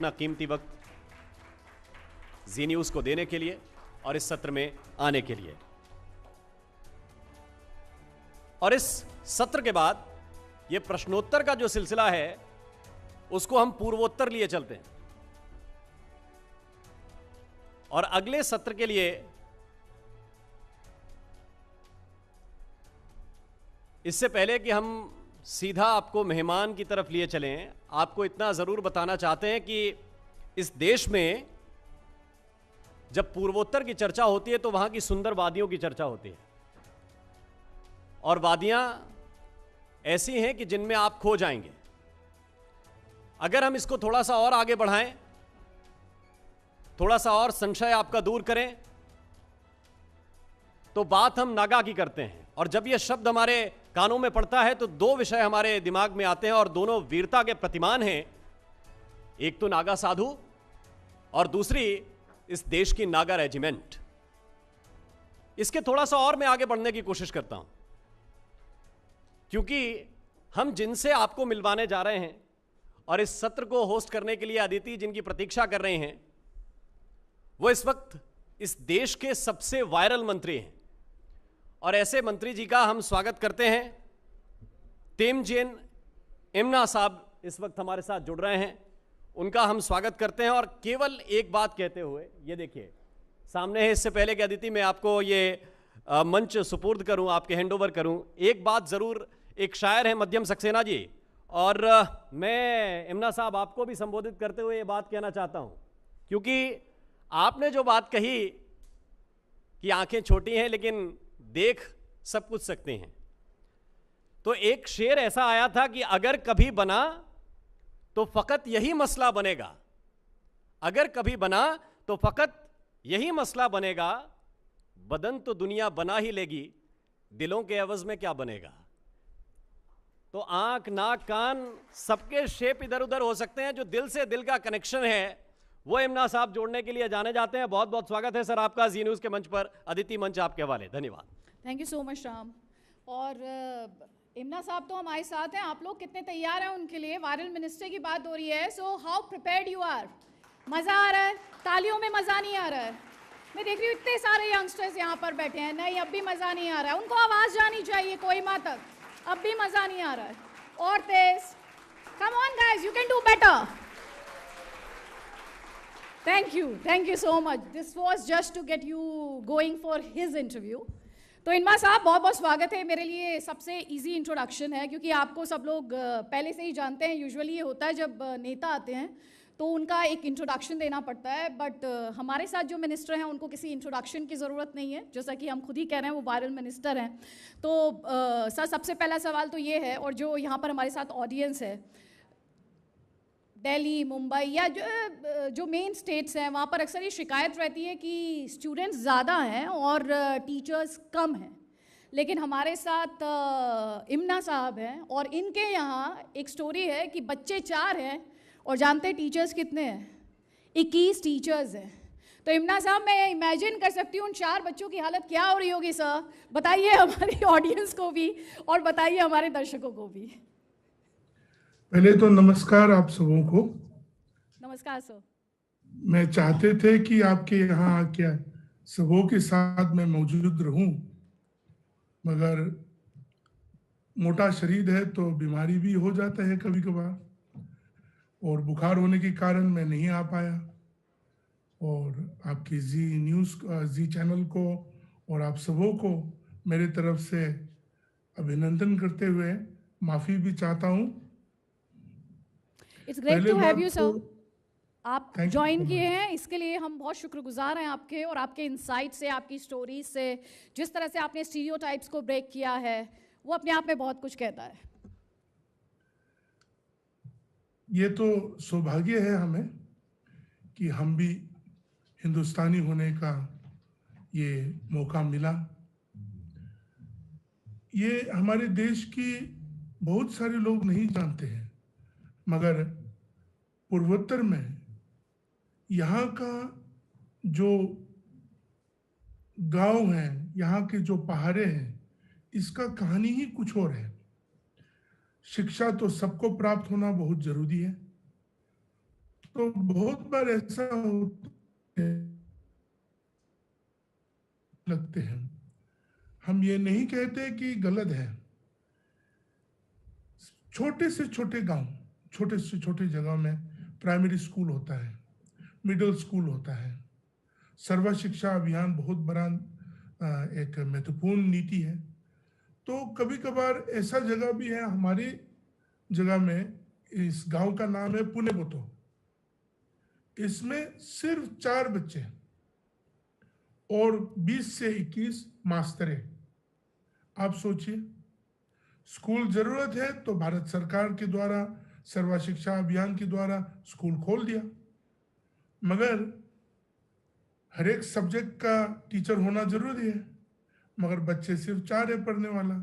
अपना कीमती वक्त जी न्यूज को देने के लिए और इस सत्र में आने के लिए। और इस सत्र के बाद यह प्रश्नोत्तर का जो सिलसिला है उसको हम पूर्वोत्तर लिए चलते हैं और अगले सत्र के लिए इससे पहले कि हम सीधा आपको मेहमान की तरफ लिए चलें, आपको इतना जरूर बताना चाहते हैं कि इस देश में जब पूर्वोत्तर की चर्चा होती है तो वहां की सुंदर वादियों की चर्चा होती है और वादियां ऐसी हैं कि जिनमें आप खो जाएंगे। अगर हम इसको थोड़ा सा और आगे बढ़ाएं, थोड़ा सा और संशय आपका दूर करें, तो बात हम नागा की करते हैं। और जब यह शब्द हमारे कानों में पड़ता है तो दो विषय हमारे दिमाग में आते हैं और दोनों वीरता के प्रतिमान हैं। एक तो नागा साधु और दूसरी इस देश की नागा रेजिमेंट। इसके थोड़ा सा और मैं आगे बढ़ने की कोशिश करता हूं, क्योंकि हम जिनसे आपको मिलवाने जा रहे हैं और इस सत्र को होस्ट करने के लिए अदिति जिनकी प्रतीक्षा कर रहे हैं, वो इस वक्त इस देश के सबसे वायरल मंत्री हैं। और ऐसे मंत्री जी का हम स्वागत करते हैं। तेमजेन इमना साहब इस वक्त हमारे साथ जुड़ रहे हैं, उनका हम स्वागत करते हैं। और केवल एक बात कहते हुए, ये देखिए सामने है, इससे पहले कि अदिति मैं आपको ये मंच सुपुर्द करूं, आपके हैंडओवर करूं, एक बात जरूर, एक शायर है मध्यम सक्सेना जी, और मैं इमना साहब आपको भी संबोधित करते हुए ये बात कहना चाहता हूं, क्योंकि आपने जो बात कही कि आंखें छोटी हैं लेकिन देख सब कुछ सकते हैं, तो एक शेर ऐसा आया था कि अगर कभी बना तो फकत यही मसला बनेगा, अगर कभी बना तो फकत यही मसला बनेगा, बदन तो दुनिया बना ही लेगी, दिलों के एवज में क्या बनेगा। तो आंख नाक कान सबके शेप इधर उधर हो सकते हैं, जो दिल से दिल का कनेक्शन है वो इमना साहब जोड़ने के लिए जाने जाते हैं। बहुत बहुत स्वागत है सर आपका जी न्यूज के मंच पर। अदिति मंच आपके हवाले। धन्यवाद। Thank you so much Ram. और इमना साहब तो हमारे साथ हैं, आप लोग कितने तैयार हैं उनके लिए? वायरल मिनिस्टर की बात हो रही है, so how prepared you are? मज़ा आ रहा है? तालियों में मज़ा नहीं आ रहा है? मैं देख रही हूँ इतने सारे यंगस्टर्स यहाँ पर बैठे हैं, नहीं अब भी मज़ा नहीं आ रहा है, उनको आवाज़ जानी चाहिए कोहिमा तक, अब भी मज़ा नहीं आ रहा है। और तेज, come on guys, you can do better. Thank you so much. This was just to get you going for his interview. तो इनमा साहब बहुत बहुत स्वागत है। मेरे लिए सबसे इजी इंट्रोडक्शन है, क्योंकि आपको सब लोग पहले से ही जानते हैं। यूजुअली ये होता है जब नेता आते हैं तो उनका एक इंट्रोडक्शन देना पड़ता है, बट हमारे साथ जो मिनिस्टर हैं उनको किसी इंट्रोडक्शन की ज़रूरत नहीं है, जैसा कि हम खुद ही कह रहे हैं वो वायरल मिनिस्टर हैं। तो सर सबसे पहला सवाल तो ये है, और जो यहाँ पर हमारे साथ ऑडियंस है, दिल्ली, मुंबई या जो मेन स्टेट्स हैं वहाँ पर अक्सर ये शिकायत रहती है कि स्टूडेंट्स ज़्यादा हैं और टीचर्स कम हैं। लेकिन हमारे साथ इमना साहब हैं और इनके यहाँ एक स्टोरी है कि बच्चे 4 हैं और जानते हैं टीचर्स कितने हैं? 21 टीचर्स हैं। तो इमना साहब मैं इमेजिन कर सकती हूँ उन 4 बच्चों की हालत क्या हो रही होगी। सर बताइए हमारी ऑडियंस को भी और बताइए हमारे दर्शकों को भी। पहले तो नमस्कार आप सबों को। नमस्कार सर। मैं चाहते थे कि आपके यहाँ क्या सबों के साथ मैं मौजूद रहूं, मगर मोटा शरीर है तो बीमारी भी हो जाता है कभी कभार, और बुखार होने के कारण मैं नहीं आ पाया। और आपकी जी न्यूज़, जी चैनल को और आप सबों को मेरे तरफ से अभिनंदन करते हुए माफ़ी भी चाहता हूँ। It's great to have you sir. आप ज्वाइन किए हैं, इसके लिए हम बहुत शुक्रगुजार हैं आपके, और आपके इंसाइट से, आपकी स्टोरीज से, जिस तरह से आपने स्टीरियोटाइप्स को ब्रेक किया है, वो अपने आप में बहुत कुछ कहता है। ये तो सौभाग्य है हमें कि हम भी हिंदुस्तानी होने का ये मौका मिला। ये हमारे देश की बहुत सारे लोग नहीं जानते हैं, मगर पूर्वोत्तर में यहाँ का जो गांव है, यहाँ के जो पहाड़े हैं, इसका कहानी ही कुछ और है। शिक्षा तो सबको प्राप्त होना बहुत जरूरी है, तो बहुत बार ऐसा होता है, लगते हैं। हम ये नहीं कहते कि गलत है। छोटे से छोटे गांव, छोटे से छोटे जगह में प्राइमरी स्कूल होता है, मिडिल स्कूल होता है। सर्व शिक्षा अभियान बहुत बड़ा एक महत्वपूर्ण नीति है। तो कभी कभार ऐसा जगह भी है हमारी जगह में, इस गांव का नाम है पुनेबोतो। इसमें सिर्फ 4 बच्चे और 20 से 21 मास्टरें। आप सोचिए, स्कूल जरूरत है तो भारत सरकार के द्वारा सर्व शिक्षा अभियान के द्वारा स्कूल खोल दिया, मगर हर एक सब्जेक्ट का टीचर होना जरूरी है, मगर बच्चे सिर्फ 4 है पढ़ने वाला।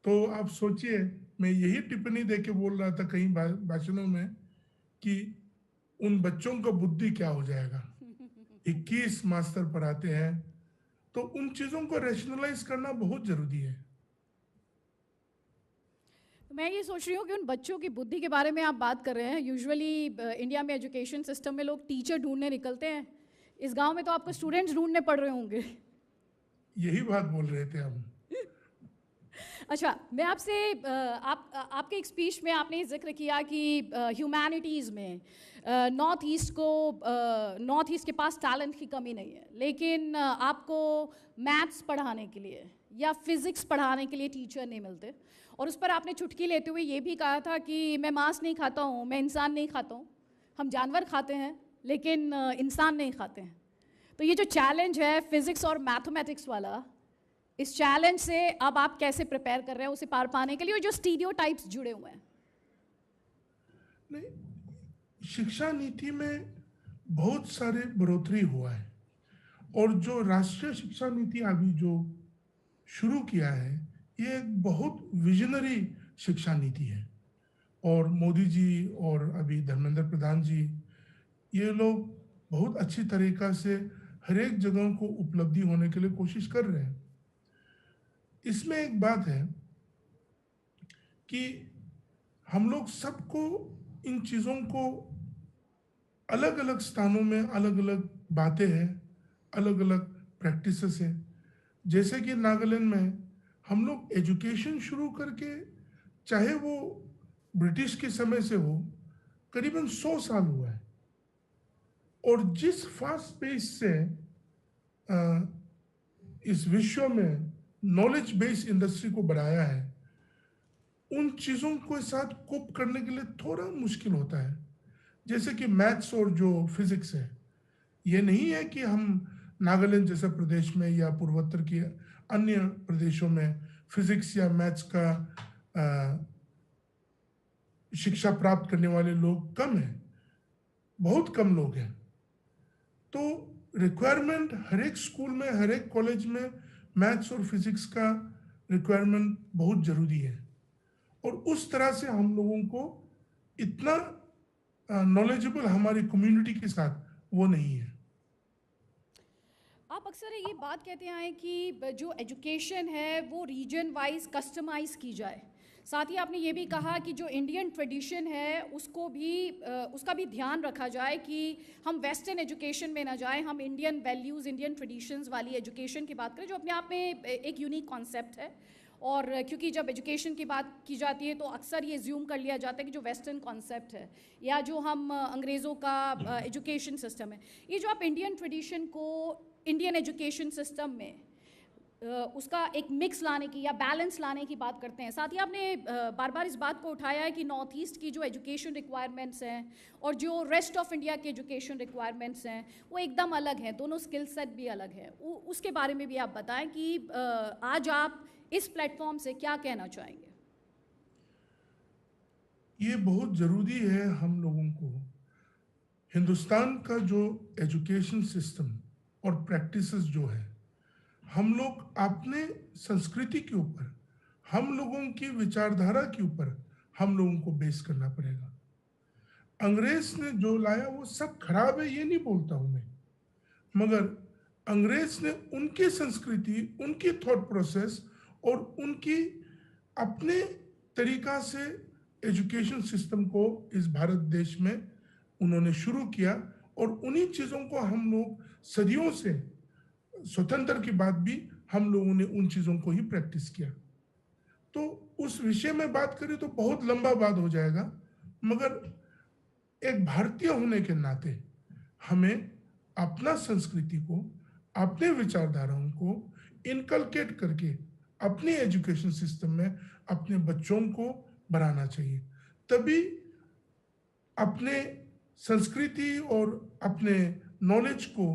तो आप सोचिए, मैं यही टिप्पणी देके बोल रहा था कई भाषणों में कि उन बच्चों का बुद्धि क्या हो जाएगा। 21 मास्टर पढ़ाते हैं, तो उन चीजों को रैशनलाइज करना बहुत जरूरी है। मैं ये सोच रही हूँ कि उन बच्चों की बुद्धि के बारे में आप बात कर रहे हैं। यूजुअली इंडिया में एजुकेशन सिस्टम में लोग टीचर ढूंढने निकलते हैं, इस गांव में तो आपको स्टूडेंट्स ढूंढने पड़ रहे होंगे। यही बात बोल रहे थे हम। अच्छा, मैं आपसे आपके एक स्पीच में आपने जिक्र किया कि ह्यूमैनिटीज़ में नॉर्थ ईस्ट के पास टैलेंट की कमी नहीं है, लेकिन आपको मैथ्स पढ़ाने के लिए या फिज़िक्स पढ़ाने के लिए टीचर नहीं मिलते। और उस पर आपने चुटकी लेते हुए ये भी कहा था कि मैं मांस नहीं खाता हूँ, मैं इंसान नहीं खाता हूँ। हम जानवर खाते हैं लेकिन इंसान नहीं खाते हैं। तो ये जो चैलेंज है फिज़िक्स और मैथमेटिक्स वाला, इस चैलेंज से अब आप कैसे प्रिपेयर कर रहे हैं उसे पार पाने के लिए, और जो स्टीरियोटाइप्स जुड़े हुए हैं? नहीं, शिक्षा नीति में बहुत सारे बढ़ोतरी हुआ है, और जो राष्ट्रीय शिक्षा नीति अभी जो शुरू किया है, ये एक बहुत विजनरी शिक्षा नीति है। और मोदी जी और अभी धर्मेंद्र प्रधान जी, ये लोग बहुत अच्छी तरीका से हर एक जगह को उपलब्धि होने के लिए कोशिश कर रहे हैं। इसमें एक बात है कि हम लोग सबको इन चीज़ों को अलग अलग स्थानों में अलग अलग बातें हैं, अलग अलग प्रैक्टिसेस हैं। जैसे कि नागालैंड में हम लोग एजुकेशन शुरू करके, चाहे वो ब्रिटिश के समय से हो, करीबन 100 साल हुआ है। और जिस फास्ट पेस से इस विश्व में नॉलेज बेस्ड इंडस्ट्री को बढ़ाया है, उन चीज़ों के साथ कोप करने के लिए थोड़ा मुश्किल होता है। जैसे कि मैथ्स और जो फिजिक्स है, ये नहीं है कि हम नागालैंड जैसे प्रदेश में या पूर्वोत्तर के अन्य प्रदेशों में फिजिक्स या मैथ्स का शिक्षा प्राप्त करने वाले लोग कम हैं, बहुत कम लोग हैं। तो रिक्वायरमेंट हर एक स्कूल में, हर एक कॉलेज में मैथ्स और फिजिक्स का रिक्वायरमेंट बहुत जरूरी है। और उस तरह से हम लोगों को इतना नॉलेजेबल हमारी कम्युनिटी के साथ वो नहीं है। आप अक्सर ये बात कहते हैं कि जो एजुकेशन है वो रीजन वाइज कस्टमाइज की जाए। साथ ही आपने ये भी कहा कि जो इंडियन ट्रेडिशन है उसका भी ध्यान रखा जाए कि हम वेस्टर्न एजुकेशन में ना जाए, हम इंडियन वैल्यूज़, इंडियन ट्रेडिशंस वाली एजुकेशन की बात करें, जो अपने आप में एक यूनिक कॉन्सेप्ट है। और क्योंकि जब एजुकेशन की बात की जाती है तो अक्सर ये ज्यूम कर लिया जाता है कि जो वेस्टर्न कॉन्सेप्ट है या जो हम अंग्रेज़ों का एजुकेशन सिस्टम है, ये जो आप इंडियन ट्रेडिशन को इंडियन एजुकेशन सिस्टम में उसका एक मिक्स लाने की या बैलेंस लाने की बात करते हैं। साथ ही आपने बार बार इस बात को उठाया है कि नॉर्थ ईस्ट की जो एजुकेशन रिक्वायरमेंट्स हैं और जो रेस्ट ऑफ इंडिया की एजुकेशन रिक्वायरमेंट्स हैं वो एकदम अलग हैं, दोनों स्किल सेट भी अलग है। उसके बारे में भी आप बताएं कि आज आप इस प्लेटफॉर्म से क्या कहना चाहेंगे? ये बहुत ज़रूरी है हम लोगों को, हिंदुस्तान का जो एजुकेशन सिस्टम और प्रैक्टिसेस जो है, हम लोग अपने संस्कृति के ऊपर, हम लोगों की विचारधारा के ऊपर हम लोगों को बेस करना पड़ेगा। अंग्रेज ने जो लाया वो सब खराब है ये नहीं बोलता हूं मैं, मगर अंग्रेज ने उनकी संस्कृति, उनकी थॉट प्रोसेस और उनकी अपने तरीका से एजुकेशन सिस्टम को इस भारत देश में उन्होंने शुरू किया, और उन्हीं चीज़ों को हम लोग सदियों से, स्वतंत्र के बाद भी हम लोगों ने उन चीज़ों को ही प्रैक्टिस किया। तो उस विषय में बात करें तो बहुत लंबा बात हो जाएगा, मगर एक भारतीय होने के नाते हमें अपना संस्कृति को, अपने विचारधाराओं को इनकलकेट करके अपने एजुकेशन सिस्टम में अपने बच्चों को बढ़ाना चाहिए। तभी अपने संस्कृति और अपने नॉलेज को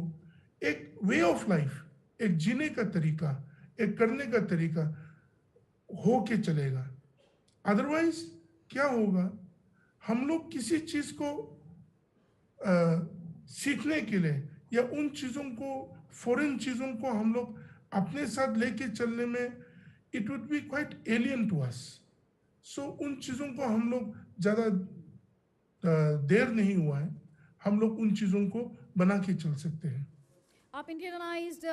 एक वे ऑफ लाइफ, एक जीने का तरीका, एक करने का तरीका हो के चलेगा। अदरवाइज क्या होगा, हम लोग किसी चीज को सीखने के लिए या उन चीजों को, फॉरेन चीजों को हम लोग अपने साथ लेके चलने में it would be quite alien to us. So उन चीजों को हम लोग ज्यादा देर नहीं हुआ है, हम लोग उन चीजों को बना के चल सकते हैं। आप इंडियनाइज्ड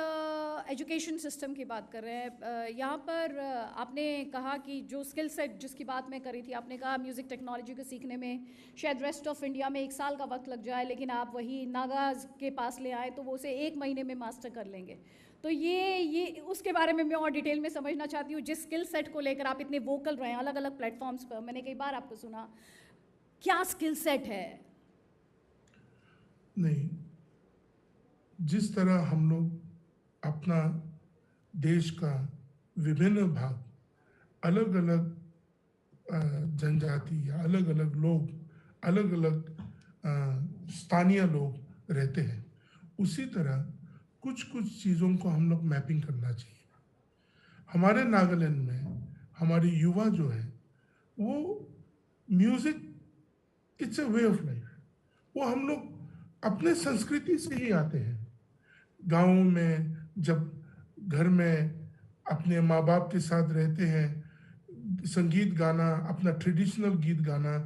एजुकेशन सिस्टम की बात कर रहे हैं। यहाँ पर आपने कहा कि जो स्किल सेट जिसकी बात मैं करी थी, आपने कहा म्यूज़िक टेक्नोलॉजी को सीखने में शायद रेस्ट ऑफ इंडिया में 1 साल का वक्त लग जाए, लेकिन आप वही नागाज के पास ले आए तो वो उसे 1 महीने में मास्टर कर लेंगे। तो ये उसके बारे में मैं और डिटेल में समझना चाहती हूँ। जिस स्किल सेट को लेकर आप इतने वोकल रहे हैं अलग अलग प्लेटफॉर्म्स पर, मैंने कई बार आपको सुना, क्या स्किल सेट है? नहीं, जिस तरह हम लोग अपना देश का विभिन्न भाग, अलग अलग जनजाति या अलग अलग लोग, अलग अलग स्थानीय लोग रहते हैं, उसी तरह कुछ कुछ चीज़ों को हम लोग मैपिंग करना चाहिए। हमारे नागालैंड में हमारी युवा जो है वो music, it's a way of life. वो हम लोग अपने संस्कृति से ही आते हैं। गाँव में जब घर में अपने माँ बाप के साथ रहते हैं, संगीत गाना, अपना ट्रेडिशनल गीत गाना,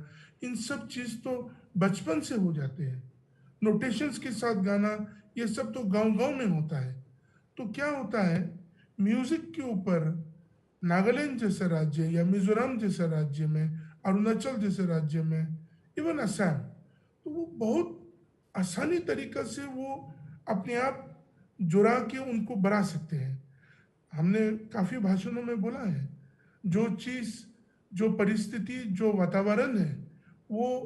इन सब चीज़ तो बचपन से हो जाते हैं। नोटेशंस के साथ गाना, ये सब तो गांव-गांव में होता है। तो क्या होता है, म्यूजिक के ऊपर नागालैंड जैसे राज्य या मिजोरम जैसे राज्य में, अरुणाचल जैसे राज्य में, इवन असम, तो वो बहुत आसानी तरीका से वो अपने आप जुड़ा के उनको बढ़ा सकते हैं। हमने काफ़ी भाषणों में बोला है, जो चीज़, जो परिस्थिति, जो वातावरण है, वो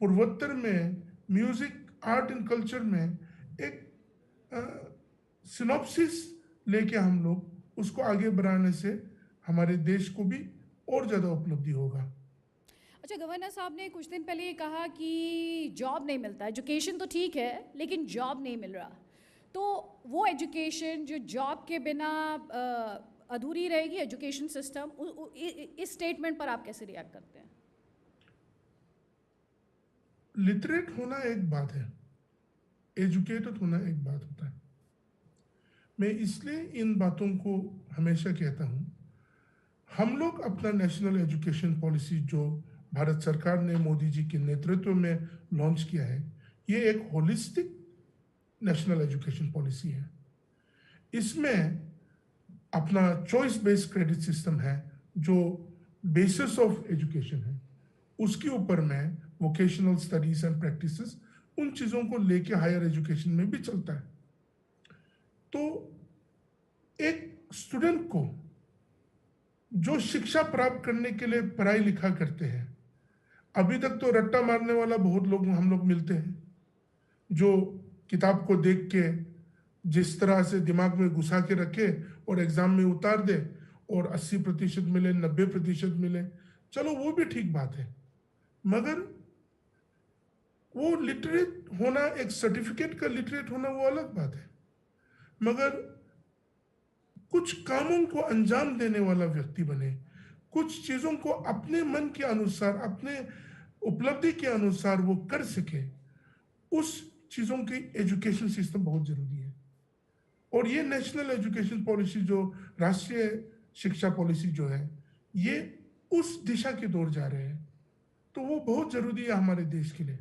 पूर्वोत्तर में म्यूजिक, आर्ट एंड कल्चर में एक सिनॉप्सिस लेके हम लोग उसको आगे बढ़ाने से हमारे देश को भी और ज़्यादा उपलब्धि होगा। अच्छा, गवर्नर साहब ने कुछ दिन पहले ये कहा कि जॉब नहीं मिलता, एजुकेशन तो ठीक है लेकिन जॉब नहीं मिल रहा। तो वो एजुकेशन जो जॉब के बिना अधूरी रहेगी, एजुकेशन सिस्टम, इस स्टेटमेंट पर आप कैसे रिएक्ट करते हैं? लिटरेट होना एक बात है, एजुकेटेड होना एक बात होता है। मैं इसलिए इन बातों को हमेशा कहता हूँ, हम लोग अपना नेशनल एजुकेशन पॉलिसी जो भारत सरकार ने मोदी जी के नेतृत्व में लॉन्च किया है, ये एक होलिस्टिक नेशनल एजुकेशन पॉलिसी है। इसमें अपना चॉइस बेस्ड क्रेडिट सिस्टम है, जो बेसिस ऑफ एजुकेशन है, उसके ऊपर में वोकेशनल स्टडीज एंड प्रैक्टिसेस, उन चीज़ों को लेके हायर एजुकेशन में भी चलता है। तो एक स्टूडेंट को जो शिक्षा प्राप्त करने के लिए पढ़ाई लिखा करते हैं, अभी तक तो रट्टा मारने वाला बहुत लोग हम लोग मिलते हैं, जो किताब को देख के जिस तरह से दिमाग में घुसा के रखे और एग्जाम में उतार दे और 80% मिले, 90% मिले, चलो वो भी ठीक बात है, मगर वो लिटरेट होना, एक सर्टिफिकेट का लिटरेट होना, वो अलग बात है। मगर कुछ कामों को अंजाम देने वाला व्यक्ति बने, कुछ चीज़ों को अपने मन के अनुसार, अपने उपलब्धि के अनुसार वो कर सके, उस चीज़ों की एजुकेशन सिस्टम बहुत ज़रूरी है। और ये नेशनल एजुकेशन पॉलिसी, जो राष्ट्रीय शिक्षा पॉलिसी जो है, ये उस दिशा की ओर जा रहे हैं, तो वो बहुत ज़रूरी है हमारे देश के लिए।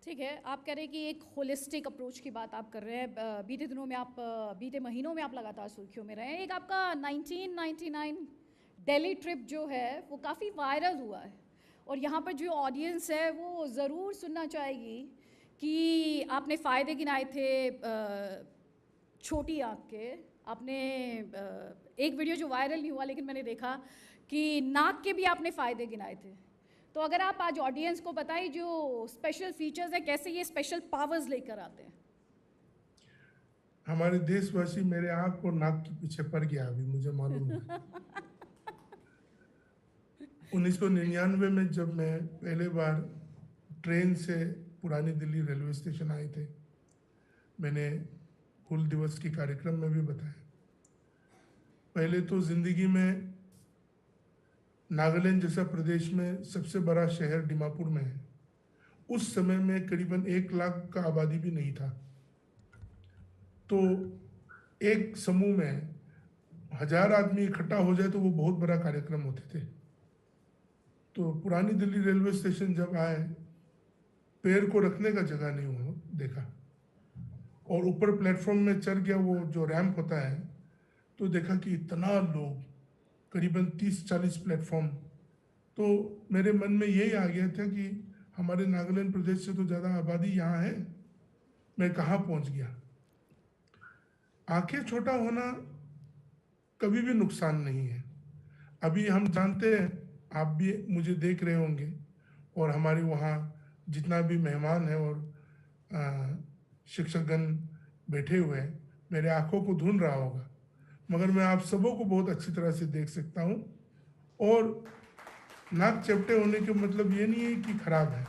ठीक है, आप कह रहे हैं कि एक होलिस्टिक अप्रोच की बात आप कर रहे हैं। बीते दिनों में आप, बीते महीनों में आप लगातार सुर्खियों में रहे हैं। एक आपका 1999 दिल्ली ट्रिप जो है वो काफ़ी वायरल हुआ है, और यहाँ पर जो ऑडियंस है वो ज़रूर सुनना चाहेगी कि आपने फ़ायदे गिनाए थे छोटी आँख के, आपने एक वीडियो जो वायरल नहीं हुआ लेकिन मैंने देखा कि नाक के भी आपने फ़ायदे गिनाए थे। तो अगर आप आज ऑडियंस को बताइए जो स्पेशल फीचर्स हैं, कैसे ये स्पेशल पावर्स लेकर आते हैं। हमारे देशवासी मेरे आँख और नाक के पीछे पड़ गया, अभी मुझे मालूम है। 1999 में जब मैं पहले बार ट्रेन से पुरानी दिल्ली रेलवे स्टेशन आए थे, मैंने हुल दिवस के कार्यक्रम में भी बताया, पहले तो जिंदगी में नागालैंड जैसा प्रदेश में सबसे बड़ा शहर डिमापुर में है, उस समय में करीबन 1 लाख का आबादी भी नहीं था। तो एक समूह में 1000 आदमी इकट्ठा हो जाए तो वो बहुत बड़ा कार्यक्रम होते थे। तो पुरानी दिल्ली रेलवे स्टेशन जब आए, पैर को रखने का जगह नहीं हो देखा, और ऊपर प्लेटफॉर्म में चढ़ गया, वो जो रैंप होता है, तो देखा कि इतना लोग, करीबन 30-40 प्लेटफॉर्म। तो मेरे मन में यही आ गया था कि हमारे नागालैंड प्रदेश से तो ज़्यादा आबादी यहाँ है, मैं कहाँ पहुँच गया। आंखें छोटा होना कभी भी नुकसान नहीं है। अभी हम जानते हैं, आप भी मुझे देख रहे होंगे और हमारे वहाँ जितना भी मेहमान है और शिक्षकगण बैठे हुए हैं, मेरे आंखों को ढूंढ रहा होगा, मगर मैं आप सबों को बहुत अच्छी तरह से देख सकता हूँ। और नाक चपटे होने के मतलब ये नहीं है कि खराब है।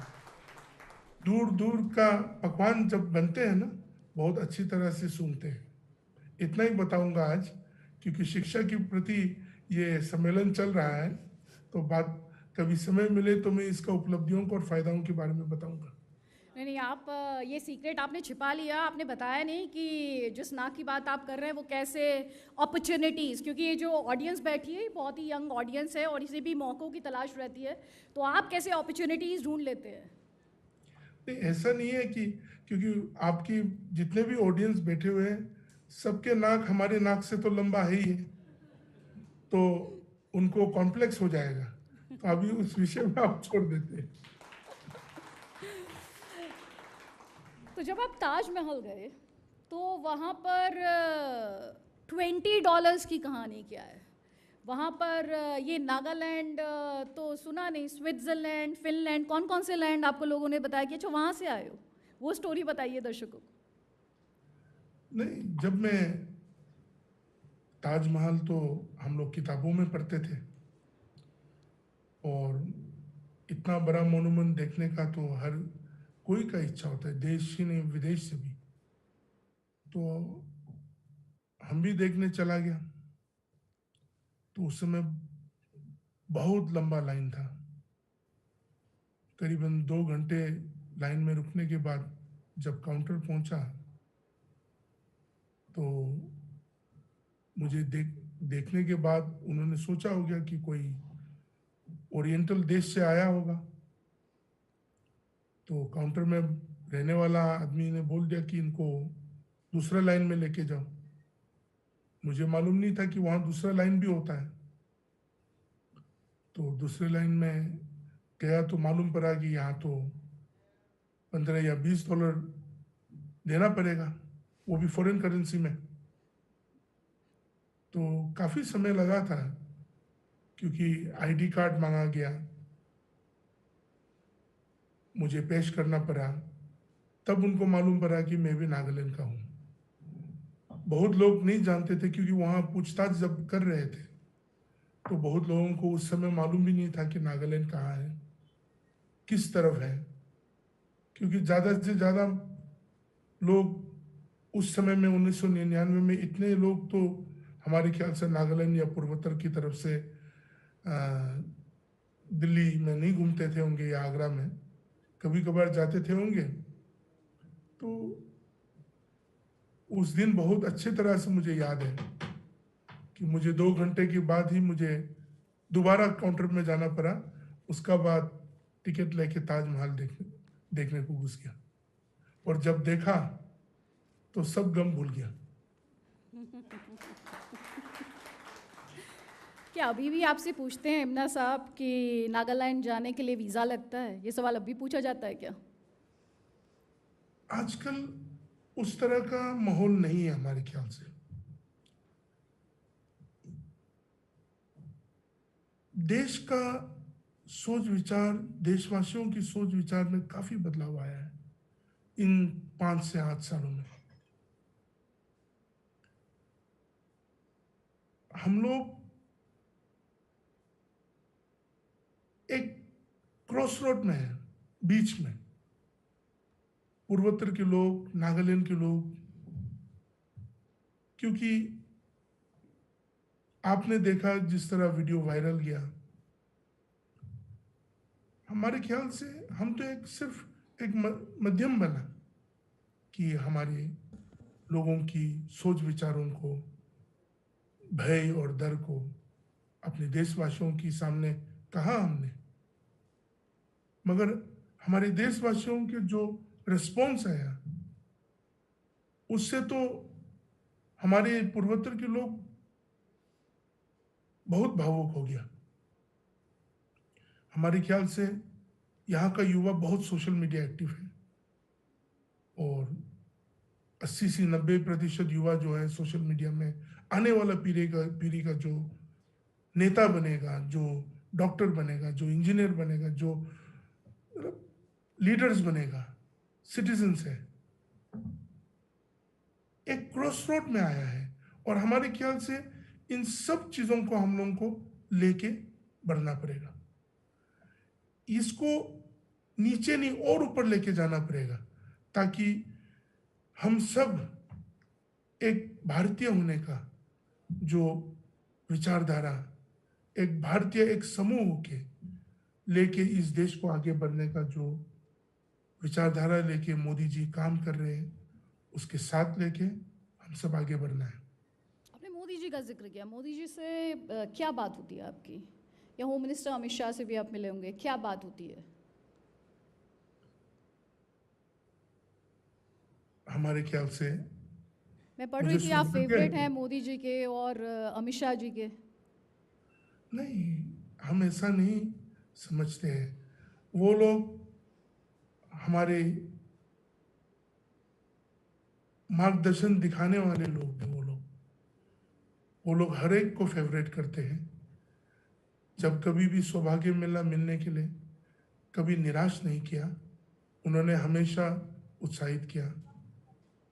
दूर दूर का पकवान जब बनते हैं ना, बहुत अच्छी तरह से सूंघते हैं। इतना ही बताऊंगा आज, क्योंकि शिक्षा के प्रति ये सम्मेलन चल रहा है, तो बात कभी समय मिले तो मैं इसका उपलब्धियों को और फायदाओं के बारे में बताऊंगा। नहीं, आप ये सीक्रेट आपने छिपा लिया, आपने बताया नहीं कि जिस नाक की बात आप कर रहे हैं वो कैसे अपॉर्चुनिटीज़, क्योंकि ये जो ऑडियंस बैठी है बहुत ही यंग ऑडियंस है और इसे भी मौक़ों की तलाश रहती है, तो आप कैसे अपॉर्चुनिटीज़ ढूंढ लेते हैं? नहीं, ऐसा नहीं है कि क्योंकि आपकी जितने भी ऑडियंस बैठे हुए हैं, सबके नाक हमारे नाक से तो लंबा है ही है, तो उनको कॉम्प्लेक्स हो जाएगा, तो अभी उस विषय में आप छोड़ देते हैं। तो जब आप ताजमहल गए तो वहाँ पर $20 की कहानी क्या है? वहाँ पर ये नागालैंड तो सुना नहीं, स्विट्ज़रलैंड, फिनलैंड, कौन कौन से लैंड आपको लोगों ने बताया कि अच्छा वहाँ से आए हो, वो स्टोरी बताइए दर्शकों को। नहीं, जब मैं ताजमहल तो हम लोग किताबों में पढ़ते थे, और इतना बड़ा मोनूमेंट देखने का तो हर कोई का इच्छा होता है, देश ही नहीं विदेश से भी। तो हम भी देखने चला गया, तो उस समय बहुत लंबा लाइन था, करीबन 2 घंटे लाइन में रुकने के बाद जब काउंटर पहुंचा तो मुझे देखने के बाद उन्होंने सोचा हो गया कि कोई ओरिएंटल देश से आया होगा। तो काउंटर में रहने वाला आदमी ने बोल दिया कि इनको दूसरा लाइन में लेके जाओ। मुझे मालूम नहीं था कि वहाँ दूसरा लाइन भी होता है। तो दूसरे लाइन में गया तो मालूम पड़ा कि यहाँ तो $15 या $20 देना पड़ेगा, वो भी फॉरेन करेंसी में। तो काफ़ी समय लगा था, क्योंकि आईडी कार्ड मांगा गया, मुझे पेश करना पड़ा, तब उनको मालूम पड़ा कि मैं भी नागालैंड का हूँ। बहुत लोग नहीं जानते थे, क्योंकि वहाँ पूछताछ जब कर रहे थे तो बहुत लोगों को उस समय मालूम भी नहीं था कि नागालैंड कहाँ है, किस तरफ है, क्योंकि ज़्यादा से ज़्यादा लोग उस समय में 1999 में इतने लोग तो हमारे ख्याल से नागालैंड या पूर्वोत्तर की तरफ से दिल्ली में नहीं घूमते थे होंगे या आगरा में, कभी कभार जाते थे होंगे। तो उस दिन बहुत अच्छे तरह से मुझे याद है कि मुझे 2 घंटे के बाद ही मुझे दोबारा काउंटर में जाना पड़ा। उसका बाद टिकट लेके ताजमहल देखने को घुस गया, और जब देखा तो सब गम भूल गया। क्या अभी भी आपसे पूछते हैं इमना साहब कि नागालैंड जाने के लिए वीज़ा लगता है? ये सवाल अभी पूछा जाता है क्या? आजकल उस तरह का माहौल नहीं है हमारे ख्याल से। देश का सोच विचार, देशवासियों की सोच विचार में काफी बदलाव आया है इन 5 से 8 सालों में। हम लोग एक क्रॉस रोड में है, बीच में। पूर्वोत्तर के लोग, नागालैंड के लोग, क्योंकि आपने देखा जिस तरह वीडियो वायरल गया, हमारे ख्याल से हम तो एक सिर्फ एक मध्यम बना कि हमारे लोगों की सोच विचारों को, भय और डर को अपने देशवासियों के सामने कहा हमने, मगर हमारे देशवासियों के जो रिस्पॉन्स आया उससे तो हमारे पूर्वोत्तर के लोग बहुत भावुक हो गया। हमारे ख्याल से यहाँ का युवा बहुत सोशल मीडिया एक्टिव है और 80 से 90% युवा जो है सोशल मीडिया में आने वाला पीढ़ी का जो नेता बनेगा, जो डॉक्टर बनेगा, जो इंजीनियर बनेगा, जो लीडर्स बनेगा, सिटीजन्स है, एक क्रॉस रोड में आया है। और हमारे ख्याल से इन सब चीजों को हम लोगों को लेके बढ़ना पड़ेगा, इसको नीचे नहीं और ऊपर लेके जाना पड़ेगा, ताकि हम सब एक भारतीय होने का जो विचारधारा, एक भारतीय एक समूह के लेके इस देश को आगे बढ़ने का जो विचारधारा लेके मोदी जी काम कर रहे हैं, उसके साथ लेके हम सब आगे बढ़ना है। आपने मोदी जी का जिक्र किया, मोदी जी से क्या बात होती है आपकी? या होम मिनिस्टर अमित शाह से भी आप मिले होंगे, क्या बात होती है? हमारे ख्याल से मैं पढ़ मुझे रही थी आप सौभाग्य फेवरेट है। हैं मोदी जी के और अमित शाह जी के। नहीं, हम ऐसा नहीं समझते हैं। वो लोग हमारे मार्गदर्शन दिखाने वाले लोग हैं। वो लोग हर एक को फेवरेट करते हैं। जब कभी भी सौभाग्य मिला मिलने के लिए, कभी निराश नहीं किया। उन्होंने हमेशा उत्साहित किया,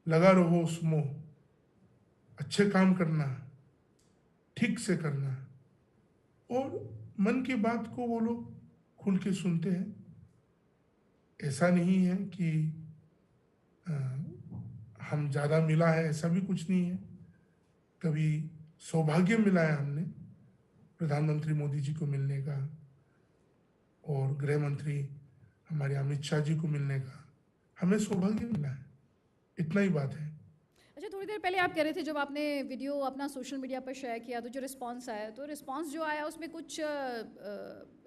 लगा रहो सुमो, अच्छे काम करना, ठीक से करना, और मन की बात को वो लोग खुल के सुनते हैं। ऐसा नहीं है कि आ, हम ज़्यादा मिला है, ऐसा भी कुछ नहीं है। कभी सौभाग्य मिला है हमने प्रधानमंत्री मोदी जी को मिलने का और गृह मंत्री हमारे अमित शाह जी को मिलने का, हमें सौभाग्य मिला है, इतना ही बात है। अच्छा, थोड़ी देर पहले आप कह रहे थे जब आपने वीडियो अपना सोशल मीडिया पर शेयर किया तो जो रिस्पांस आया, तो रिस्पांस जो आया उसमें कुछ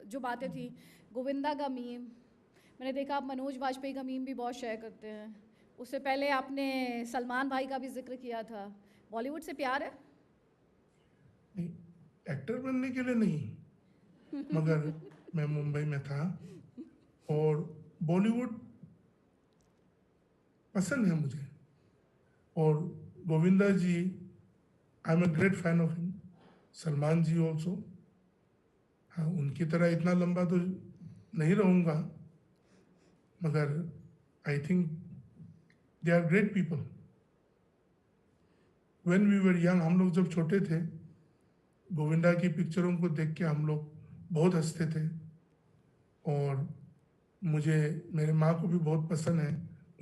जो बातें थी, गोविंदा का मीम, मैंने देखा आप मनोज वाजपेयी का मीम भी बहुत शेयर करते हैं। उससे पहले आपने सलमान भाई का भी जिक्र किया था। बॉलीवुड से प्यार है? नहीं, एक्टर बनने के लिए नहीं, मगर मैं मुंबई में था और बॉलीवुड पसंद है मुझे। और Govinda ji, I am a great fan of him. Salman ji also. हाँ, उनकी तरह इतना लंबा तो नहीं रहूँगा, मगर I think they are great people. When we were young, हम लोग जब छोटे थे, गोविंदा की पिक्चरों को देख के हम लोग बहुत हंसते थे। और मुझे, मेरे माँ को भी बहुत पसंद है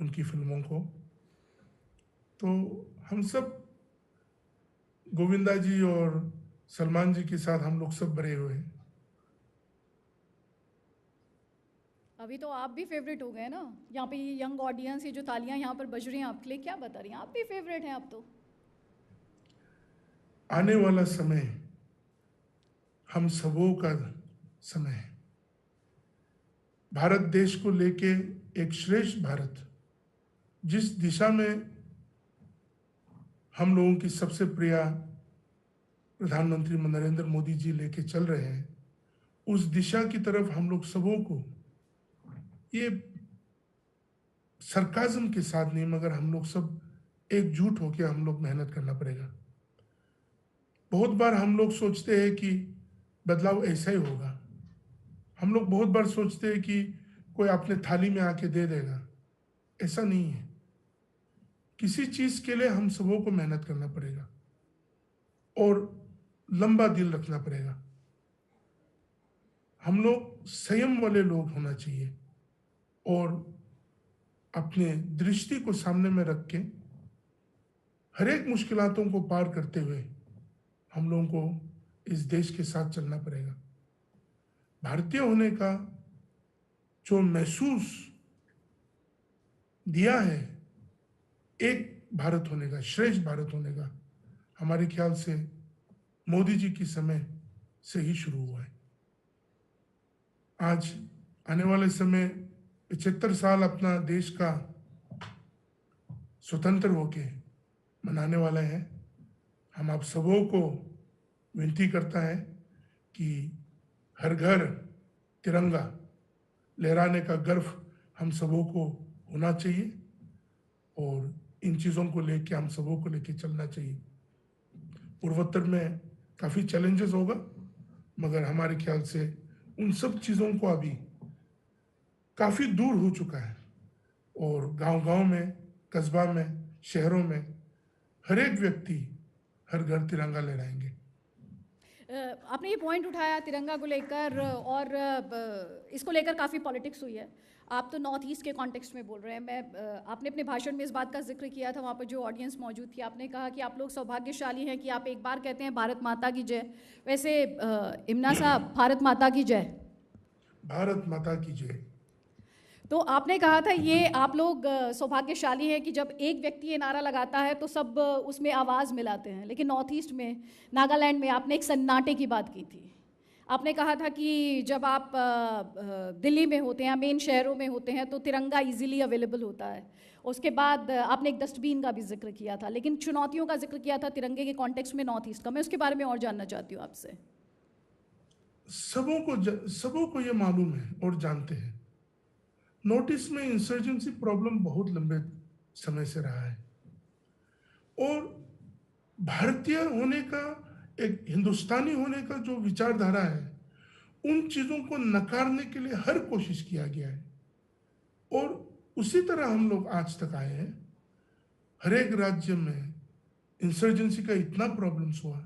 उनकी फिल्मों को। तो हम सब गोविंदा जी और सलमान जी के साथ हम लोग सब बड़े हुए हैं। अभी तो आप भी फेवरेट हो गए ना, यहाँ पे ये यंग ऑडियंस, ये जो तालियां यहाँ पर बज रही हैं आपके लिए, क्या बता रही हैं? आप भी फेवरेट हैं आप तो। आने वाला समय हम सबों का समय है। भारत देश को लेके एक श्रेष्ठ भारत, जिस दिशा में हम लोगों की सबसे प्रिय प्रधानमंत्री नरेंद्र मोदी जी लेके चल रहे हैं, उस दिशा की तरफ हम लोग सबों को, ये सरकाज़म के साथ नहीं मगर हम लोग सब एकजुट होकर हम लोग मेहनत करना पड़ेगा। बहुत बार हम लोग सोचते हैं कि बदलाव ऐसा ही होगा, हम लोग बहुत बार सोचते हैं कि कोई अपने थाली में आके दे देगा, ऐसा नहीं है। किसी चीज के लिए हम सबों को मेहनत करना पड़ेगा और लंबा दिल रखना पड़ेगा। हम लोग संयम वाले लोग होना चाहिए और अपने दृष्टि को सामने में रख के हर एक मुश्किलातों को पार करते हुए हम लोगों को इस देश के साथ चलना पड़ेगा। भारतीय होने का जो महसूस दिया है, एक भारत होने का, श्रेष्ठ भारत होने का, हमारे ख्याल से मोदी जी के समय से ही शुरू हुआ है। आज आने वाले समय 75 साल अपना देश का स्वतंत्र होके मनाने वाले हैं। हम आप सबों को विनती करता है कि हर घर तिरंगा लहराने का गर्व हम सबों को होना चाहिए और इन चीज़ों को लेके हम सबों को लेके चलना चाहिए। पूर्वोत्तर में काफ़ी चैलेंजेस होगा मगर हमारे ख्याल से उन सब चीज़ों को अभी काफ़ी दूर हो चुका है और गांव-गांव में, कस्बा में, शहरों में हर एक व्यक्ति हर घर तिरंगा लहराएंगे। आपने ये पॉइंट उठाया तिरंगा को लेकर और इसको लेकर काफ़ी पॉलिटिक्स हुई है। आप तो नॉर्थ ईस्ट के कॉन्टेक्स्ट में बोल रहे हैं। आपने अपने भाषण में इस बात का जिक्र किया था, वहाँ पर जो ऑडियंस मौजूद थी, आपने कहा कि आप लोग सौभाग्यशाली हैं कि आप एक बार कहते हैं भारत माता की जय। वैसे इमना साहब, भारत माता की जय। भारत माता की जय। तो आपने कहा था ये आप लोग सौभाग्यशाली हैं कि जब एक व्यक्ति ये नारा लगाता है तो सब उसमें आवाज़ मिलाते हैं, लेकिन नॉर्थ ईस्ट में, नागालैंड में आपने एक सन्नाटे की बात की थी। आपने कहा था कि जब आप दिल्ली में होते हैं, मेन शहरों में होते हैं, तो तिरंगा इजीली अवेलेबल होता है। उसके बाद आपने एक डस्टबिन का भी जिक्र किया था, लेकिन चुनौतियों का जिक्र किया था तिरंगे के कॉन्टेक्स्ट में नॉर्थ ईस्ट का। मैं उसके बारे में और जानना चाहती हूँ आपसे। सबों को ये मालूम है और जानते हैं, नॉर्थ ईस्ट में इंसर्जेंसी प्रॉब्लम बहुत लंबे समय से रहा है और भारतीय होने का, एक हिंदुस्तानी होने का जो विचारधारा है, उन चीज़ों को नकारने के लिए हर कोशिश किया गया है और उसी तरह हम लोग आज तक आए हैं। हर एक राज्य में इंसर्जेंसी का इतना प्रॉब्लम्स हुआ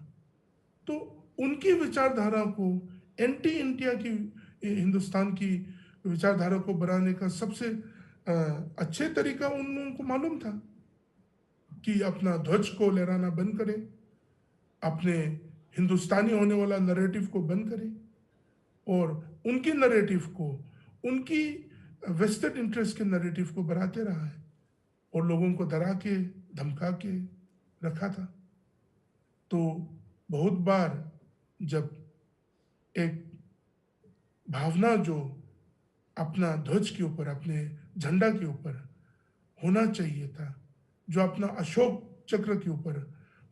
तो उनकी विचारधारा को, एंटी इंडिया की, हिंदुस्तान की विचारधारा को बढ़ाने का सबसे अच्छे तरीका उन लोगों को मालूम था कि अपना ध्वज को लहराना बंद करें, अपने हिंदुस्तानी होने वाला नैरेटिव को बंद करें और उनकी नैरेटिव को, उनकी वेस्टेड इंटरेस्ट के नैरेटिव को बढ़ाते रहा है और लोगों को डरा के, धमका के रखा था। तो बहुत बार जब एक भावना जो अपना ध्वज के ऊपर, अपने झंडा के ऊपर होना चाहिए था, जो अपना अशोक चक्र के ऊपर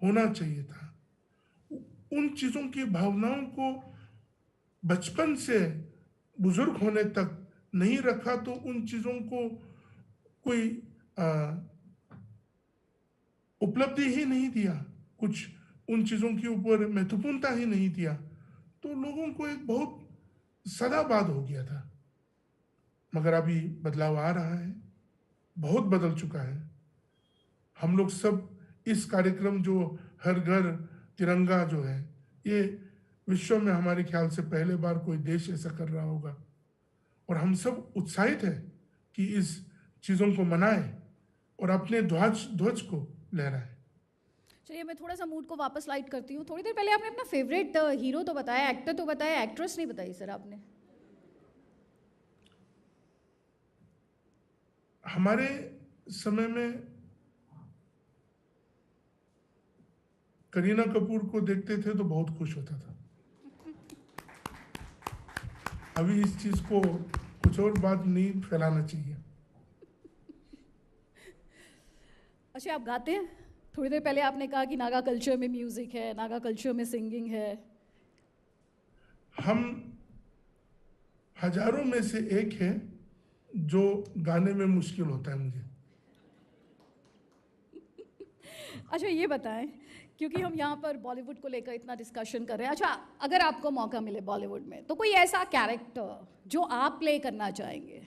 होना चाहिए था, उन चीज़ों की भावनाओं को बचपन से बुजुर्ग होने तक नहीं रखा तो उन चीज़ों को कोई उपलब्धि ही नहीं दिया, कुछ उन चीज़ों के ऊपर महत्वपूर्णता ही नहीं दिया, तो लोगों को एक बहुत सदाबाद हो गया था। मगर अभी बदलाव आ रहा है, बहुत बदल चुका है। हम लोग सब इस कार्यक्रम जो हर घर तिरंगा जो है, ये विश्व में हमारे ख्याल से पहले बार कोई देश ऐसा कर रहा होगा और हम सब उत्साहित है कि इस चीज़ों को मनाए और अपने ध्वज को लहराए। चलिए मैं थोड़ा सा मूड को वापस लाइट करती हूँ। थोड़ी देर पहले आपने अपना फेवरेट हीरो तो बताया, एक्टर तो बताया, एक्ट्रेस नहीं बताई सर आपने। हमारे समय में करीना कपूर को देखते थे तो बहुत खुश होता था। अभी इस चीज को कुछ और बात नहीं फैलाना चाहिए। अच्छा, आप गाते हैं? थोड़ी देर पहले आपने कहा कि नागा कल्चर में म्यूजिक है, नागा कल्चर में सिंगिंग है। हम हजारों में से एक है जो गाने में मुश्किल होता है मुझे। अच्छा ये बताएं, क्योंकि हम यहाँ पर बॉलीवुड को लेकर इतना डिस्कशन कर रहे हैं, अच्छा अगर आपको मौका मिले बॉलीवुड में तो कोई ऐसा कैरेक्टर जो आप प्ले करना चाहेंगे?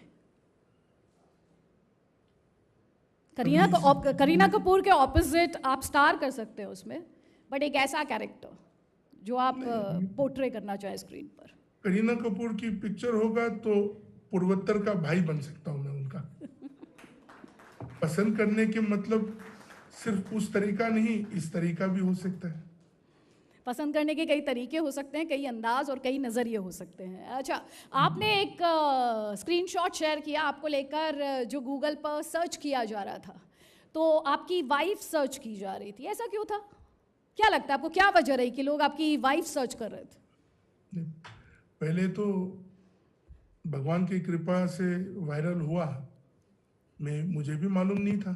करीना कपूर के ऑपोजिट आप स्टार कर सकते हो उसमें, बट एक ऐसा कैरेक्टर जो आप पोर्ट्रे करना चाहें स्क्रीन पर। करीना कपूर की पिक्चर होगा तो पूर्वोत्तर का भाई बन सकता हूँ मैं उनका। पसंद करने के मतलब सिर्फ उस तरीका नहीं, इस तरीका भी हो सकता है। पसंद करने के कई तरीके हो सकते हैं, कई अंदाज और कई नज़रिए हो सकते हैं। अच्छा, आपने एक स्क्रीनशॉट शेयर किया आपको लेकर जो गूगल पर सर्च किया जा रहा था, तो आपकी वाइफ सर्च की जा रही थी, ऐसा क्यों था? क्या लगता है आपको, क्या वजह रही कि लोग आपकी वाइफ सर्च कर रहे थे? पहले तो भगवान की कृपा से वायरल हुआ, मुझे भी मालूम नहीं था,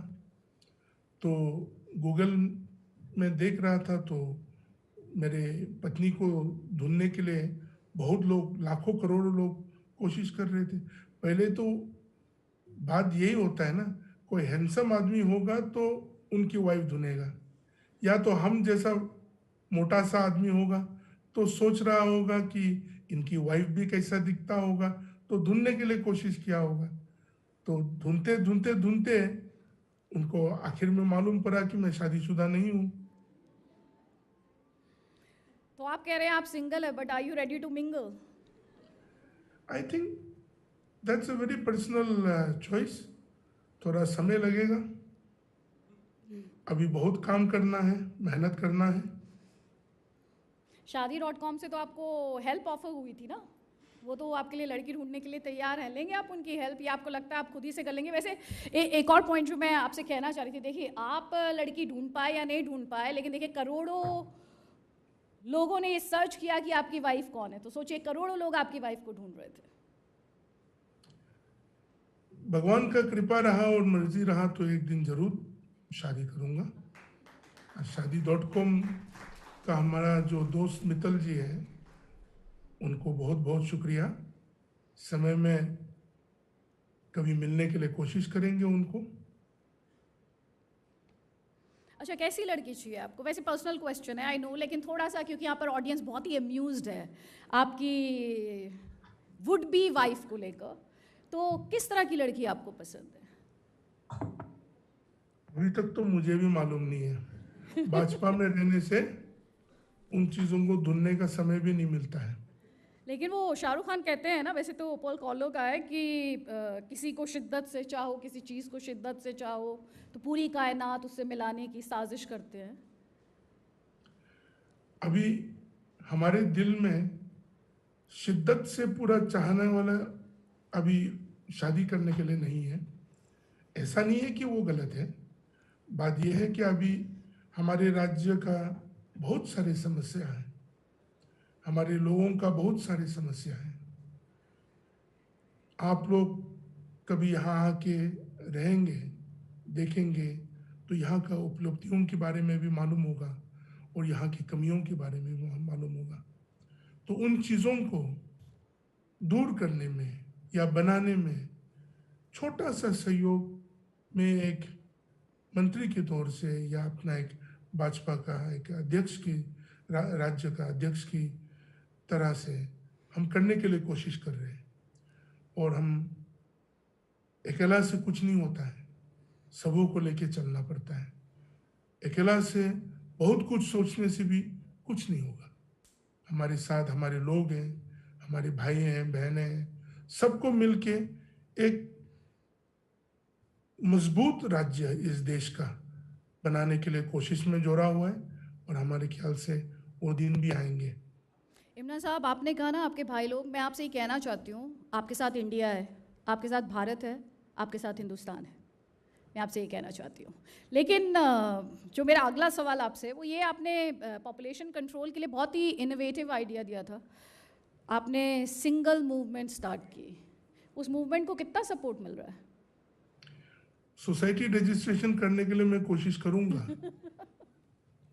तो गूगल में देख रहा था तो मेरे पत्नी को ढूंढने के लिए बहुत लोग, लाखों करोड़ों लोग कोशिश कर रहे थे। पहले तो बात यही होता है ना, कोई हैंडसम आदमी होगा तो उनकी वाइफ ढूंढेगा, या तो हम जैसा मोटा सा आदमी होगा तो सोच रहा होगा कि इनकी वाइफ भी कैसा दिखता होगा, तो ढूंढने के लिए कोशिश किया होगा। तो ढूंढते ढूंढते ढूंढते उनको आखिर में मालूम पड़ा कि मैं शादीशुदा नहीं हूँ। तो आप कह रहे हैं आप सिंगल है, but are you ready to mingle? I think that's a very personal choice. थोड़ा समय लगेगा, अभी बहुत काम करना है, मेहनत करना है। शादी.com से तो आपको हेल्प ऑफर हुई थी ना, वो तो आपके लिए लड़की ढूंढने के लिए तैयार हैं, लेंगे आप उनकी हेल्प या आपको लगता है आप खुद ही से कर लेंगे? वैसे एक और पॉइंट जो मैं आपसे कहना चाह रही थी, देखिए आप लड़की ढूंढ पाए या नहीं ढूंढ पाए, लेकिन देखिए करोड़ों लोगों ने ये सर्च किया कि आपकी वाइफ कौन है, तो सोचिए करोड़ों लोग आपकी वाइफ को ढूंढ रहे थे। भगवान का कृपा रहा और मर्जी रहा तो एक दिन जरूर शादी करूंगा। शादी.com का हमारा जो दोस्त मित्तल जी है, उनको बहुत बहुत शुक्रिया। समय में कभी मिलने के लिए कोशिश करेंगे उनको। अच्छा, कैसी लड़की चाहिए आपको? वैसे पर्सनल क्वेश्चन है आई नो, लेकिन थोड़ा सा, क्योंकि यहाँ पर ऑडियंस बहुत ही अम्यूज्ड है आपकी वुड बी वाइफ को लेकर, तो किस तरह की लड़की आपको पसंद है? अभी तक तो मुझे भी मालूम नहीं है। भाजपा में रहने से उन चीज़ों को ढूंढने का समय भी नहीं मिलता है। लेकिन वो शाहरुख खान कहते हैं ना, वैसे तो पॉल कॉलो का है कि किसी को शिद्दत से चाहो, किसी चीज़ को शिद्दत से चाहो तो पूरी कायनात उससे मिलाने की साजिश करते हैं। अभी हमारे दिल में शिद्दत से पूरा चाहने वाला अभी शादी करने के लिए नहीं है। ऐसा नहीं है कि वो गलत है, बात यह है कि अभी हमारे राज्य का बहुत सारी समस्या है, हमारे लोगों का बहुत सारी समस्या है। आप लोग कभी यहाँ आके रहेंगे, देखेंगे तो यहाँ का उपलब्धियों के बारे में भी मालूम होगा और यहाँ की कमियों के बारे में भी मालूम होगा। तो उन चीज़ों को दूर करने में या बनाने में छोटा सा सहयोग में एक मंत्री के तौर से या अपना एक भाजपा का एक अध्यक्ष की राज्य का अध्यक्ष की तरह से हम करने के लिए कोशिश कर रहे हैं। और हम अकेला से कुछ नहीं होता है, सबों को लेके चलना पड़ता है। अकेला से बहुत कुछ सोचने से भी कुछ नहीं होगा। हमारे साथ हमारे लोग हैं, हमारे भाई हैं, बहनें हैं, सबको मिलके एक मजबूत राज्य इस देश का बनाने के लिए कोशिश में जोड़ा हुआ है और हमारे ख्याल से वो दिन भी आएंगे। इमरान साहब, आपने कहा ना आपके भाई लोग, मैं आपसे ये कहना चाहती हूँ, आपके साथ इंडिया है, आपके साथ भारत है, आपके साथ हिंदुस्तान है, मैं आपसे ये कहना चाहती हूँ। लेकिन जो मेरा अगला सवाल आपसे वो ये, आपने पॉपुलेशन कंट्रोल के लिए बहुत ही इनोवेटिव आइडिया दिया था, आपने सिंगल मूवमेंट स्टार्ट की, उस मूवमेंट को कितना सपोर्ट मिल रहा है? सोसाइटी रजिस्ट्रेशन करने के लिए मैं कोशिश करूंगा।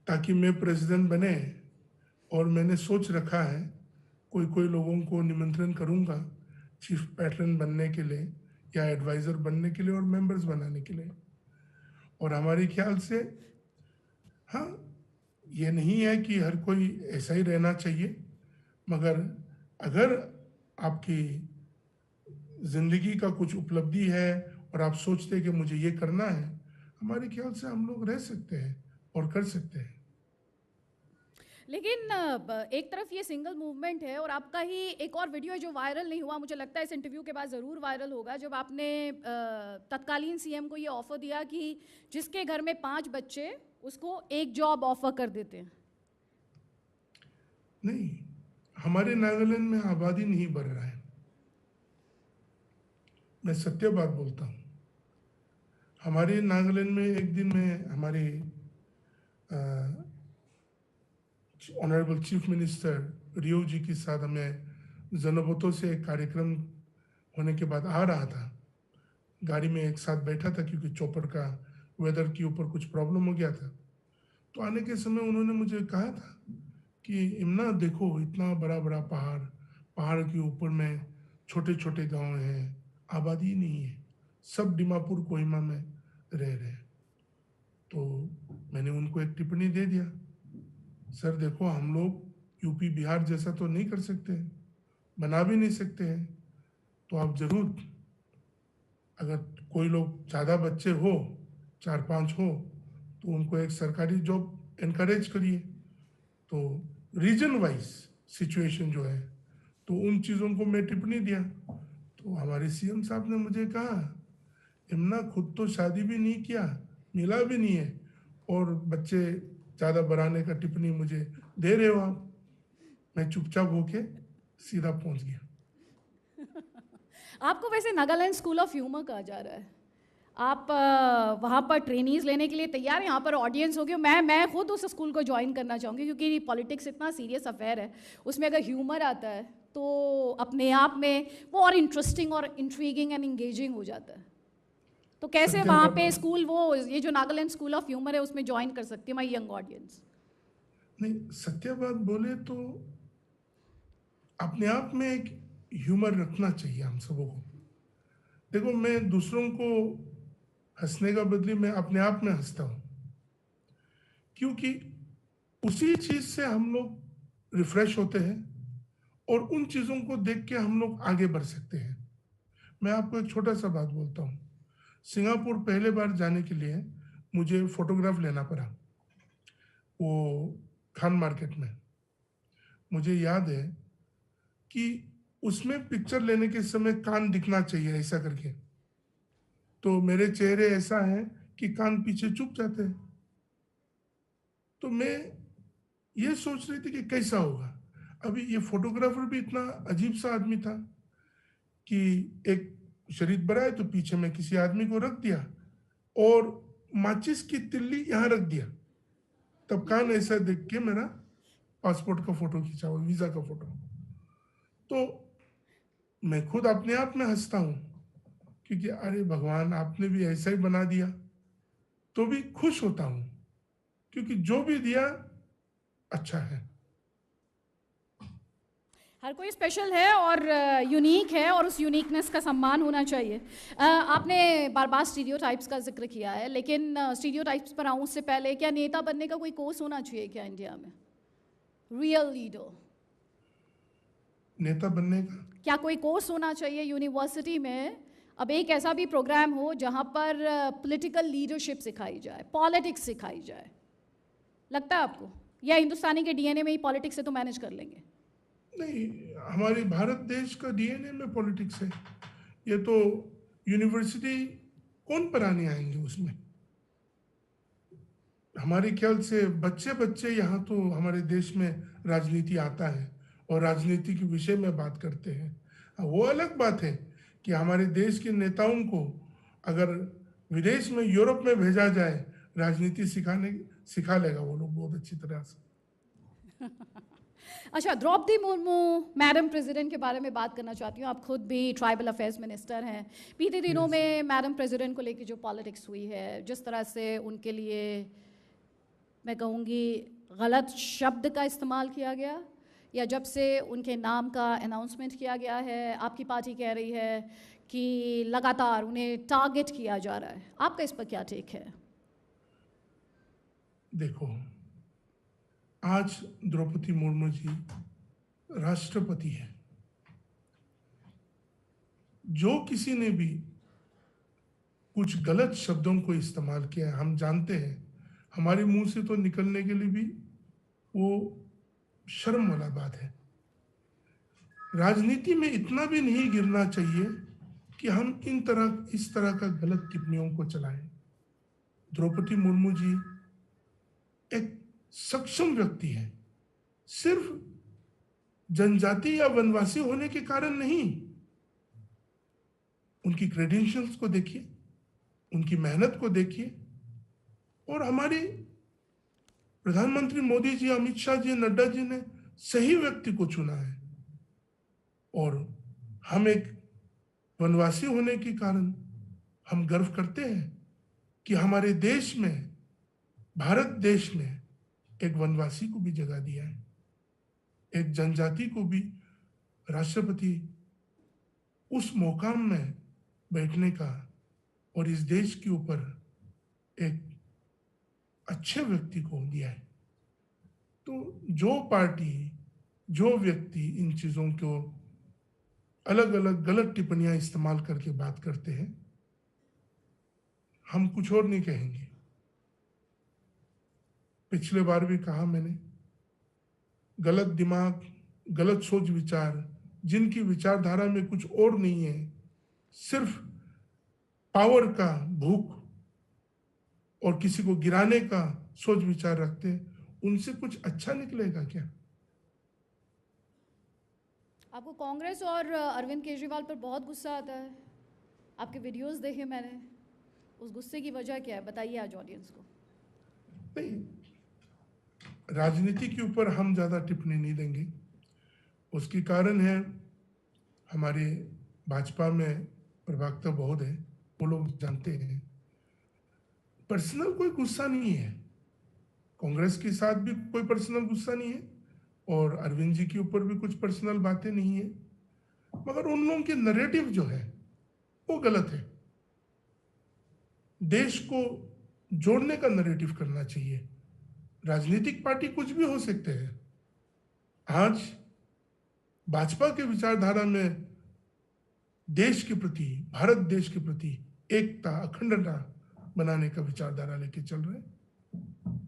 ताकि मैं प्रेसिडेंट बने, और मैंने सोच रखा है कोई कोई लोगों को निमंत्रण करूंगा चीफ पैटर्न बनने के लिए या एडवाइजर बनने के लिए और मेंबर्स बनाने के लिए। और हमारे ख्याल से हाँ, ये नहीं है कि हर कोई ऐसा ही रहना चाहिए, मगर अगर आपकी जिंदगी का कुछ उपलब्धि है और आप सोचते हैं कि मुझे ये करना है, हमारे ख्याल से हम लोग रह सकते हैं और कर सकते हैं। लेकिन एक तरफ ये सिंगल मूवमेंट है और आपका ही एक और वीडियो है जो वायरल नहीं हुआ, मुझे लगता है इस इंटरव्यू के बाद ज़रूर वायरल होगा, जब आपने तत्कालीन सीएम को ये ऑफर दिया कि जिसके घर में 5 बच्चे उसको एक जॉब ऑफर कर देते हैं। नहीं, हमारे नागालैंड में आबादी नहीं बढ़ रहा है, मैं सत्य बात बोलता हूँ। हमारे नागालैंड में एक दिन में हमारे ऑनरेबल चीफ मिनिस्टर रियो जी के साथ हमें जनबोतो से एक कार्यक्रम होने के बाद आ रहा था, गाड़ी में एक साथ बैठा था क्योंकि चौपर का वेदर के ऊपर कुछ प्रॉब्लम हो गया था। तो आने के समय उन्होंने मुझे कहा था कि इमना देखो, इतना बड़ा बड़ा पहाड़, पहाड़ के ऊपर में छोटे छोटे गांव हैं, आबादी नहीं है, सब दीमापुर कोहिमा में रह रहे हैं। तो मैंने उनको एक टिप्पणी दे दिया, सर देखो, हम लोग यूपी बिहार जैसा तो नहीं कर सकते, बना भी नहीं सकते हैं, तो आप जरूर अगर कोई लोग ज़्यादा बच्चे हो, 4-5 हो, तो उनको एक सरकारी जॉब इनकरेज करिए। तो रीजन वाइज सिचुएशन जो है, तो उन चीज़ों को मैं टिप्पणी दिया। तो हमारे सीएम साहब ने मुझे कहा, इमना खुद तो शादी भी नहीं किया, मिला भी नहीं है, और बच्चे ज़्यादा बढ़ाने का टिप्पणी मुझे दे रहे हो आप। मैं चुपचाप होके सीधा पहुंच गया। आपको वैसे नागालैंड स्कूल ऑफ ह्यूमर कहा जा रहा है, आप वहाँ पर ट्रेनीज लेने के लिए तैयार हैं? यहाँ पर ऑडियंस होगी, मैं खुद उस स्कूल को ज्वाइन करना चाहूँगी, क्योंकि पॉलिटिक्स इतना सीरियस अफेयर है, उसमें अगर ह्यूमर आता है तो अपने आप में वो और इंटरेस्टिंग और इंट्रीगिंग एंड इंगेजिंग हो जाता है। तो कैसे वहाँ पे स्कूल, वो ये जो नागालैंड स्कूल ऑफ ह्यूमर है, उसमें ज्वाइन कर सकती है माई यंग ऑडियंस? नहीं, सत्य बात बोले तो अपने आप में एक ह्यूमर रखना चाहिए हम सबों को। देखो, मैं दूसरों को हंसने का बदले मैं अपने आप में हंसता हूँ, क्योंकि उसी चीज से हम लोग रिफ्रेश होते हैं और उन चीजों को देख के हम लोग आगे बढ़ सकते हैं। मैं आपको एक छोटा सा बात बोलता हूँ। सिंगापुर पहले बार जाने के लिए मुझे फोटोग्राफ लेना पड़ा, वो खान मार्केट में। मुझे याद है कि उसमें पिक्चर लेने के समय कान दिखना चाहिए ऐसा करके, तो मेरे चेहरे ऐसा है कि कान पीछे चुप जाते हैं। तो मैं ये सोच रही थी कि कैसा होगा। अभी ये फोटोग्राफर भी इतना अजीब सा आदमी था कि एक शरीर बड़ा है तो पीछे में किसी आदमी को रख दिया और माचिस की तिल्ली यहाँ रख दिया, तब कान ऐसा देख के मेरा पासपोर्ट का फोटो खींचा हुआ, वीजा का फोटो। तो मैं खुद अपने आप में हंसता हूँ, क्योंकि अरे भगवान, आपने भी ऐसा ही बना दिया। तो भी खुश होता हूँ, क्योंकि जो भी दिया अच्छा है। हर कोई स्पेशल है और यूनिक है, और उस यूनिकनेस का सम्मान होना चाहिए। आपने बार बार स्टीरियोटाइप्स का जिक्र किया है, लेकिन स्टीरियोटाइप्स पर आऊँ उससे पहले, क्या नेता बनने का कोई कोर्स होना चाहिए क्या इंडिया में? रियल लीडर नेता बनने का क्या कोई कोर्स होना चाहिए यूनिवर्सिटी में? अब एक ऐसा भी प्रोग्राम हो जहाँ पर पॉलिटिकल लीडरशिप सिखाई जाए, पॉलिटिक्स सिखाई जाए, लगता है आपको? या हिंदुस्तानी के डीएनए में ही पॉलिटिक्स से तो मैनेज कर लेंगे? नहीं, हमारे भारत देश का डीएनए में पॉलिटिक्स है। ये तो यूनिवर्सिटी कौन पढ़ाने आएंगे उसमें? हमारे ख्याल से बच्चे बच्चे यहाँ तो हमारे देश में राजनीति आता है और राजनीति के विषय में बात करते हैं। वो अलग बात है कि हमारे देश के नेताओं को अगर विदेश में, यूरोप में भेजा जाए, राजनीति सिखा लेगा वो लोग बहुत अच्छी तरह से। अच्छा, द्रौपदी मुर्मू मैडम प्रेसिडेंट के बारे में बात करना चाहती हूँ। आप खुद भी ट्राइबल अफेयर्स मिनिस्टर हैं। बीते दिनों में मैडम प्रेसिडेंट को लेकर जो पॉलिटिक्स हुई है, जिस तरह से उनके लिए मैं कहूँगी गलत शब्द का इस्तेमाल किया गया, या जब से उनके नाम का अनाउंसमेंट किया गया है आपकी पार्टी कह रही है कि लगातार उन्हें टारगेट किया जा रहा है? आपका इस पर क्या टेक है? देखो, आज द्रौपदी मुर्मू जी राष्ट्रपति है। जो किसी ने भी कुछ गलत शब्दों को इस्तेमाल किया है, हम जानते हैं, हमारे मुंह से तो निकलने के लिए भी वो शर्म वाला बात है। राजनीति में इतना भी नहीं गिरना चाहिए कि हम इस तरह का गलत टिप्पणियों को चलाएं। द्रौपदी मुर्मू जी एक सक्षम व्यक्ति है, सिर्फ जनजाति या वनवासी होने के कारण नहीं। उनकी क्रेडेंशियल्स को देखिए, उनकी मेहनत को देखिए, और हमारे प्रधानमंत्री मोदी जी, अमित शाह जी, नड्डा जी ने सही व्यक्ति को चुना है। और हम एक वनवासी होने के कारण हम गर्व करते हैं कि हमारे देश में, भारत देश ने एक वनवासी को भी जगह दिया है, एक जनजाति को भी राष्ट्रपति उस मुकाम में बैठने का, और इस देश के ऊपर एक अच्छे व्यक्ति को दिया है। तो जो पार्टी, जो व्यक्ति इन चीजों को अलग अलग गलत टिप्पणियां इस्तेमाल करके बात करते हैं, हम कुछ और नहीं कहेंगे। पिछले बार भी कहा मैंने, गलत दिमाग, गलत सोच विचार, जिनकी विचारधारा में कुछ और नहीं है, सिर्फ पावर का भूख और किसी को गिराने का सोच विचार रखते हैं, उनसे कुछ अच्छा निकलेगा क्या? आपको कांग्रेस और अरविंद केजरीवाल पर बहुत गुस्सा आता है। आपके वीडियोस देखे मैंने, उस गुस्से की वजह क्या है, बताइए आज ऑडियंस को। नहीं, राजनीति के ऊपर हम ज्यादा टिप्पणी नहीं देंगे। उसकी कारण है, हमारे भाजपा में प्रवक्ता बहुत है, वो लोग जानते हैं। पर्सनल कोई गुस्सा नहीं है, कांग्रेस के साथ भी कोई पर्सनल गुस्सा नहीं है, और अरविंद जी के ऊपर भी कुछ पर्सनल बातें नहीं है, मगर उन लोगों के नैरेटिव जो है वो गलत है। देश को जोड़ने का नैरेटिव करना चाहिए। राजनीतिक पार्टी कुछ भी हो सकते हैं। आज भाजपा के विचारधारा में देश के प्रति, भारत देश के प्रति एकता, अखंडता बनाने का विचारधारा लेके चल रहे हैं।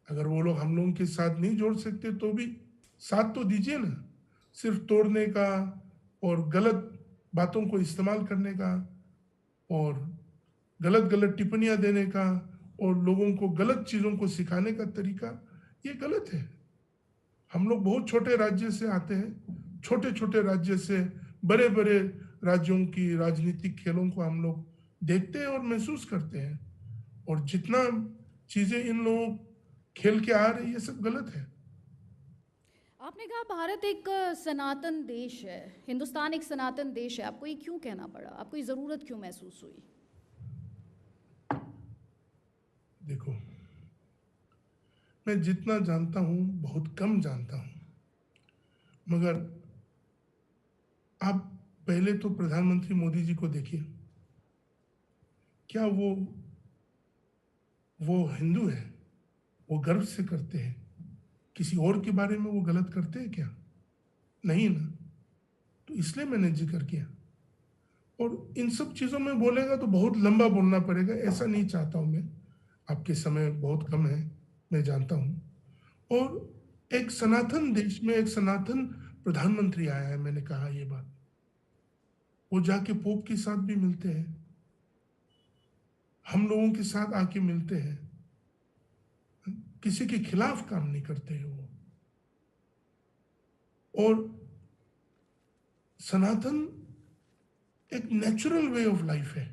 अगर वो लोग हम लोगों के साथ नहीं जोड़ सकते तो भी साथ तो दीजिए ना। सिर्फ तोड़ने का और गलत बातों को इस्तेमाल करने का और गलत गलत टिप्पणियां देने का और लोगों को गलत चीजों को सिखाने का तरीका, ये गलत है। हम लोग बहुत छोटे राज्य से आते हैं, छोटे छोटे राज्य से बड़े बड़े राज्यों की राजनीतिक खेलों को हम लोग देखते हैं और महसूस करते हैं, और जितना चीजें इन लोगों खेल के आ रही, ये सब गलत है। आपने कहा भारत एक सनातन देश है, हिंदुस्तान एक सनातन देश है। आपको ये क्यों कहना पड़ा? आपको ये जरूरत क्यों महसूस हुई? देखो, मैं जितना जानता हूं बहुत कम जानता हूं, मगर आप पहले तो प्रधानमंत्री मोदी जी को देखिए, क्या वो हिंदू है? वो गर्व से करते हैं। किसी और के बारे में वो गलत करते हैं क्या? नहीं ना। तो इसलिए मैंने जिक्र किया। और इन सब चीजों में बोलेगा तो बहुत लंबा बोलना पड़ेगा, ऐसा नहीं चाहता हूं मैं। आपके समय बहुत कम है, मैं जानता हूं। और एक सनातन देश में एक सनातन प्रधानमंत्री आया है, मैंने कहा ये बात। वो जाके पोप के साथ भी मिलते हैं, हम लोगों के साथ आके मिलते हैं, किसी के खिलाफ काम नहीं करते हैं वो। और सनातन एक नेचुरल वे ऑफ लाइफ है।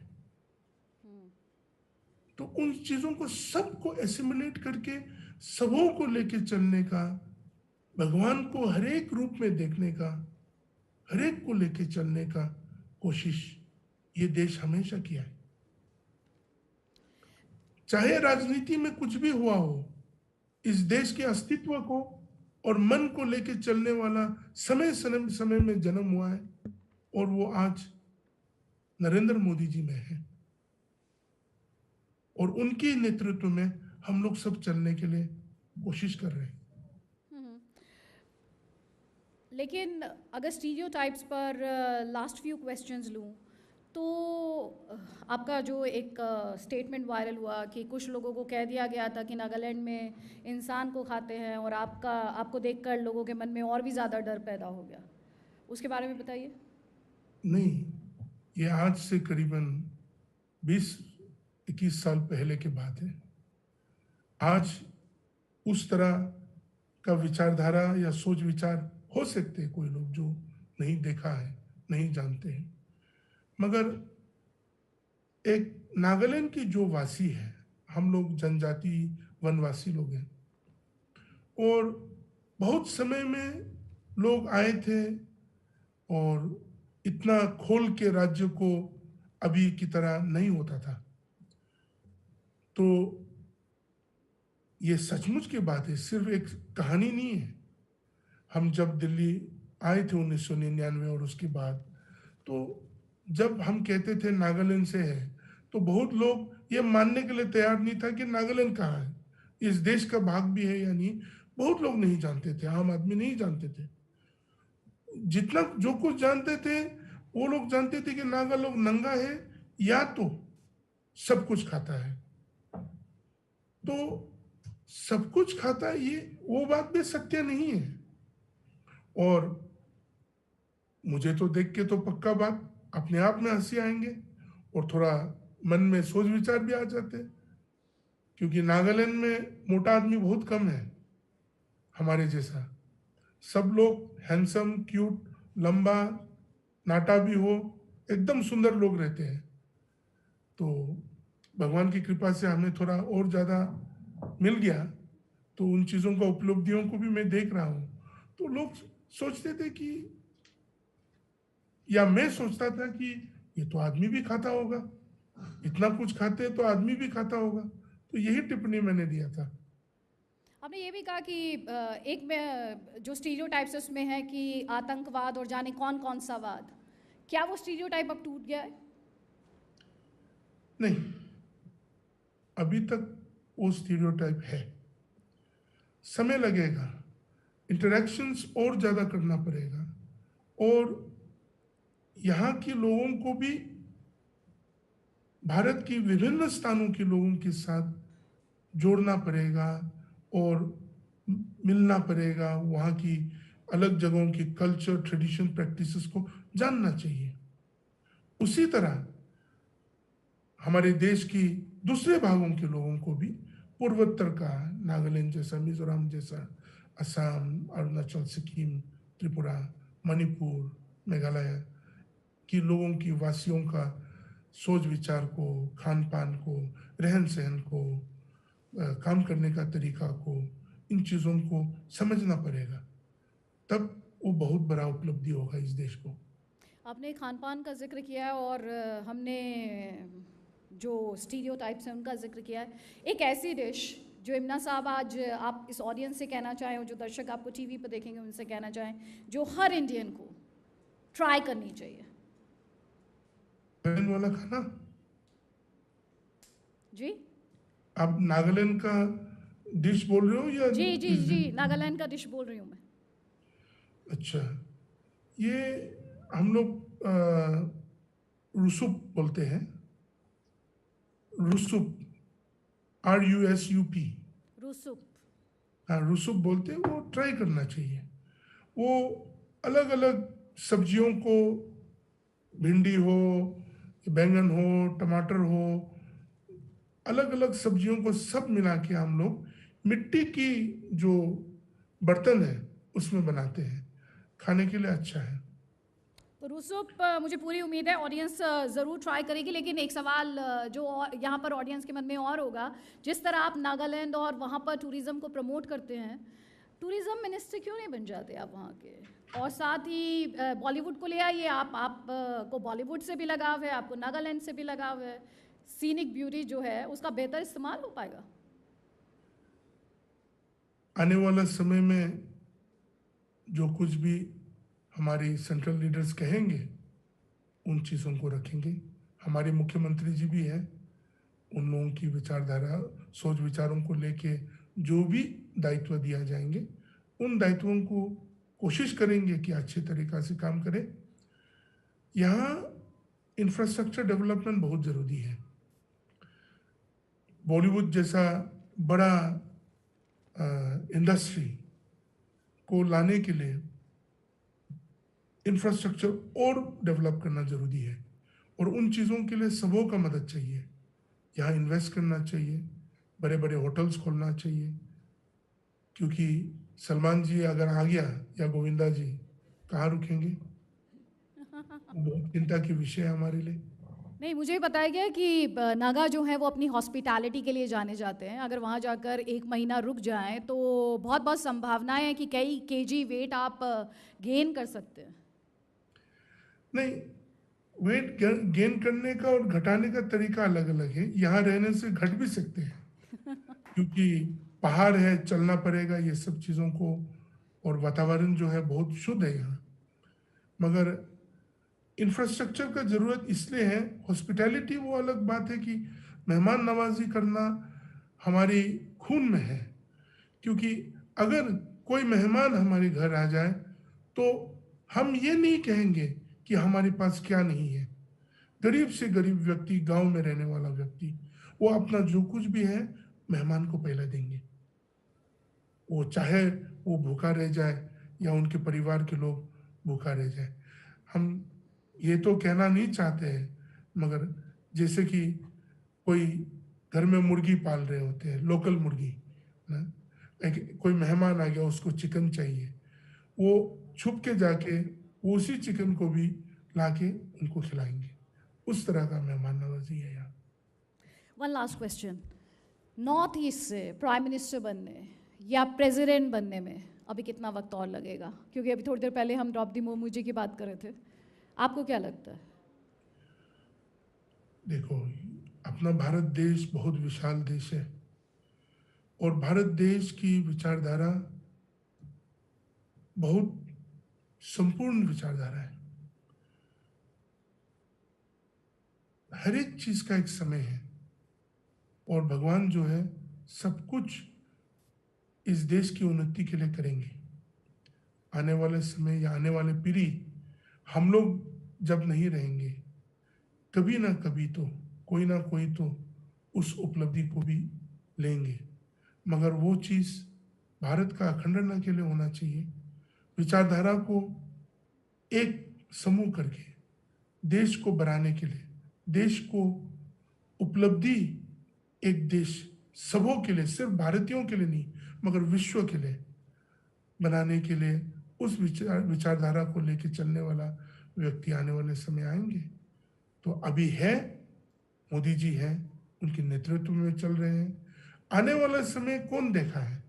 तो उन चीजों को सबको एसिमुलेट करके सबों को लेके चलने का, भगवान को हर एक रूप में देखने का, हर एक को लेके चलने का कोशिश ये देश हमेशा किया है। चाहे राजनीति में कुछ भी हुआ हो, इस देश के अस्तित्व को और मन को लेके चलने वाला समय समय समय में जन्म हुआ है, और वो आज नरेंद्र मोदी जी में है, और उनके नेतृत्व में हम लोग सब चलने के लिए कोशिश कर रहे हैं। लेकिन अगर स्टीरियोटाइप्स पर लास्ट फ्यू क्वेश्चंस लूँ तो आपका जो एक स्टेटमेंट वायरल हुआ कि कुछ लोगों को कह दिया गया था कि नागालैंड में इंसान को खाते हैं, और आपको देखकर लोगों के मन में और भी ज़्यादा डर पैदा हो गया, उसके बारे में बताइए। नहीं, ये आज से करीबन 20-21 साल पहले की बात है। आज उस तरह का विचारधारा या सोच विचार हो सकते हैं कोई लोग जो नहीं देखा है, नहीं जानते हैं, मगर एक नागालैंड की जो वासी है, हम लोग जनजाति वनवासी लोग हैं, और बहुत समय में लोग आए थे और इतना खोल के राज्य को अभी की तरह नहीं होता था। तो ये सचमुच की बात है, सिर्फ एक कहानी नहीं है। हम जब दिल्ली आए थे 1999 और उसके बाद, तो जब हम कहते थे नागालैंड से है, तो बहुत लोग ये मानने के लिए तैयार नहीं था कि नागालैंड कहाँ है, इस देश का भाग भी है या नहीं। बहुत लोग नहीं जानते थे, आम आदमी नहीं जानते थे। जितना जो कुछ जानते थे वो लोग जानते थे कि नागा लोग नंगा है या तो सब कुछ खाता है। तो सब कुछ खाता है, ये वो बात भी सत्य नहीं है। और मुझे तो देख के तो पक्का बात अपने आप में हंसी आएंगे और थोड़ा मन में सोच विचार भी आ जाते, क्योंकि नागालैंड में मोटा आदमी बहुत कम है हमारे जैसा। सब लोग हैंडसम, क्यूट, लंबा, नाटा भी हो, एकदम सुंदर लोग रहते हैं। तो भगवान की कृपा से हमें थोड़ा और ज़्यादा मिल गया, तो उन चीज़ों का उपलब्धियों को भी मैं देख रहा हूँ। तो लोग सोचते थे कि, या मैं सोचता था कि ये तो आदमी भी खाता होगा, इतना कुछ खाते हैं तो आदमी भी खाता होगा। तो यही टिप्पणी मैंने दिया था। आपने ये भी कहा कि एक में जो स्टीरियोटाइप्स उसमें है कि आतंकवाद और जाने कौन कौन सा वाद, क्या वो स्टीरियोटाइप अब टूट गया है? नहीं, अभी तक वो स्टीरियोटाइप है। समय लगेगा, इंटरेक्शंस और ज़्यादा करना पड़ेगा, और यहाँ के लोगों को भी भारत की विभिन्न स्थानों के लोगों के साथ जोड़ना पड़ेगा और मिलना पड़ेगा। वहाँ की अलग जगहों की कल्चर, ट्रेडिशन, प्रैक्टिसेस को जानना चाहिए। उसी तरह हमारे देश की दूसरे भागों के लोगों को भी, पूर्वोत्तर का, नागालैंड जैसा, मिजोरम जैसा, असम, अरुणाचल, सिक्किम, त्रिपुरा, मणिपुर, मेघालय की लोगों की वासियों का सोच विचार को, खान पान को, रहन सहन को, काम करने का तरीका को, इन चीज़ों को समझना पड़ेगा, तब वो बहुत बड़ा उपलब्धि होगा इस देश को। आपने खान पान का जिक्र किया और हमने जो स्टीरियोटाइप्स हैं उनका जिक्र किया है। एक ऐसी डिश जो इमना साहब आज आप इस ऑडियंस से कहना चाहें, और जो दर्शक आपको टीवी पर देखेंगे उनसे कहना चाहें, जो हर इंडियन को ट्राई करनी चाहिए। नागालैंड वाला खाना? जी, आप नागालैंड का डिश बोल रहे हो या? जी जी जी, नागालैंड का डिश बोल रही हूँ मैं। अच्छा, ये हम लोग रुसुप बोलते हैं। रुसुप, RUSUP। रूसुप। हाँ, रुसुप बोलते हैं। वो ट्राई करना चाहिए। वो अलग अलग सब्जियों को, भिंडी हो, बैंगन हो, टमाटर हो, अलग अलग सब्जियों को सब मिला के हम लोग मिट्टी की जो बर्तन है उसमें बनाते हैं। खाने के लिए अच्छा है। तो रूसुप मुझे पूरी उम्मीद है ऑडियंस ज़रूर ट्राई करेगी। लेकिन एक सवाल जो यहाँ पर ऑडियंस के मन में और होगा, जिस तरह आप नागालैंड और वहाँ पर टूरिज़्म को प्रमोट करते हैं, टूरिज़्म मिनिस्टर क्यों नहीं बन जाते आप वहाँ के? और साथ ही बॉलीवुड को ले आइए, आप को बॉलीवुड से भी लगाव है, आपको नागालैंड से भी लगाव है, सीनिक ब्यूटी जो है उसका बेहतर इस्तेमाल हो पाएगा। आने वाला समय में जो कुछ भी हमारी सेंट्रल लीडर्स कहेंगे उन चीज़ों को रखेंगे। हमारे मुख्यमंत्री जी भी हैं, उन लोगों की विचारधारा सोच विचारों को लेके जो भी दायित्व दिया जाएंगे उन दायित्वों को कोशिश करेंगे कि अच्छे तरीक़ा से काम करें। यहाँ इंफ्रास्ट्रक्चर डेवलपमेंट बहुत ज़रूरी है। बॉलीवुड जैसा बड़ा इंडस्ट्री को लाने के लिए इंफ्रास्ट्रक्चर और डेवलप करना ज़रूरी है और उन चीज़ों के लिए सबों का मदद चाहिए। यहाँ इन्वेस्ट करना चाहिए, बड़े बड़े होटल्स खोलना चाहिए, क्योंकि सलमान जी अगर आ गया या गोविंदा जी कहाँ रुकेंगे, बहुत चिंता की विषय है हमारे लिए। नहीं, मुझे ही बताया गया कि नागा जो है वो अपनी हॉस्पिटैलिटी के लिए जाने जाते हैं। अगर वहाँ जाकर 1 महीना रुक जाएं तो बहुत बहुत संभावनाएं हैं कि कई केजी वेट आप गेन कर सकते हैं। नहीं, वेट गेन करने का और घटाने का तरीका अलग अलग है। यहाँ रहने से घट भी सकते हैं क्योंकि पहाड़ है, चलना पड़ेगा ये सब चीज़ों को, और वातावरण जो है बहुत शुद्ध है यहाँ। मगर इंफ्रास्ट्रक्चर का ज़रूरत इसलिए है, हॉस्पिटैलिटी वो अलग बात है कि मेहमान नवाजी करना हमारी खून में है, क्योंकि अगर कोई मेहमान हमारे घर आ जाए तो हम ये नहीं कहेंगे कि हमारे पास क्या नहीं है। गरीब से गरीब व्यक्ति, गांव में रहने वाला व्यक्ति, वो अपना जो कुछ भी है मेहमान को पहले देंगे, वो चाहे वो भूखा रह जाए या उनके परिवार के लोग भूखा रह जाए। हम ये तो कहना नहीं चाहते हैं, मगर जैसे कि कोई घर में मुर्गी पाल रहे होते हैं, लोकल मुर्गी ना, कोई मेहमान आ गया उसको चिकन चाहिए, वो छुप के जाके उसी चिकन को भी लाके उनको खिलाएंगे। उस तरह का मेहमान नवाजी है यहाँ। One last question, north east से प्राइम मिनिस्टर बनने या प्रेसिडेंट बनने में अभी कितना वक्त और लगेगा? क्योंकि अभी थोड़ी देर पहले हम द्रौपदी मुर्मू जी की बात कर रहे थे, आपको क्या लगता है? देखो, अपना भारत देश बहुत विशाल देश है और भारत देश की विचारधारा बहुत संपूर्ण विचारधारा है। हर एक चीज का एक समय है और भगवान जो है सब कुछ इस देश की उन्नति के लिए करेंगे। आने वाले समय या आने वाले पीढ़ी, हम लोग जब नहीं रहेंगे, कभी ना कभी तो कोई ना कोई तो उस उपलब्धि को भी लेंगे, मगर वो चीज़ भारत का अखंडन के लिए होना चाहिए। विचारधारा को एक समूह करके देश को बढ़ाने के लिए, देश को उपलब्धि एक देश सबों के लिए, सिर्फ भारतीयों के लिए नहीं मगर विश्व के लिए बनाने के लिए उस विचारधारा को लेकर चलने वाला व्यक्ति आने वाले समय आएंगे। तो अभी है, मोदी जी हैं, उनके नेतृत्व में चल रहे हैं। आने वाला समय कौन देखा है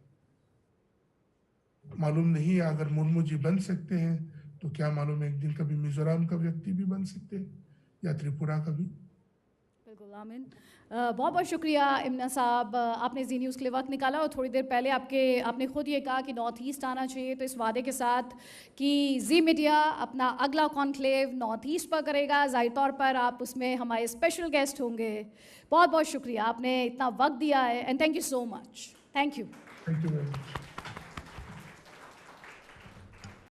मालूम नहीं। अगर मुर्मू जी बन सकते हैं तो क्या मालूम एक दिन कभी मिजोरम का व्यक्ति भी बन सकते हैं या त्रिपुरा का भी। बिल्कुल, आमीन। बहुत बहुत शुक्रिया इम्ना साहब, आपने जी न्यूज़ के लिए वक्त निकाला और थोड़ी देर पहले आपने खुद ये कहा कि नॉर्थ ईस्ट आना चाहिए, तो इस वादे के साथ कि जी मीडिया अपना अगला कॉन्क्लेव नॉर्थ ईस्ट पर करेगा, ज़ाहिर तौर पर आप उसमें हमारे स्पेशल गेस्ट होंगे। बहुत बहुत शुक्रिया, आपने इतना वक्त दिया है and thank you so much. Thank you. Thank you very much.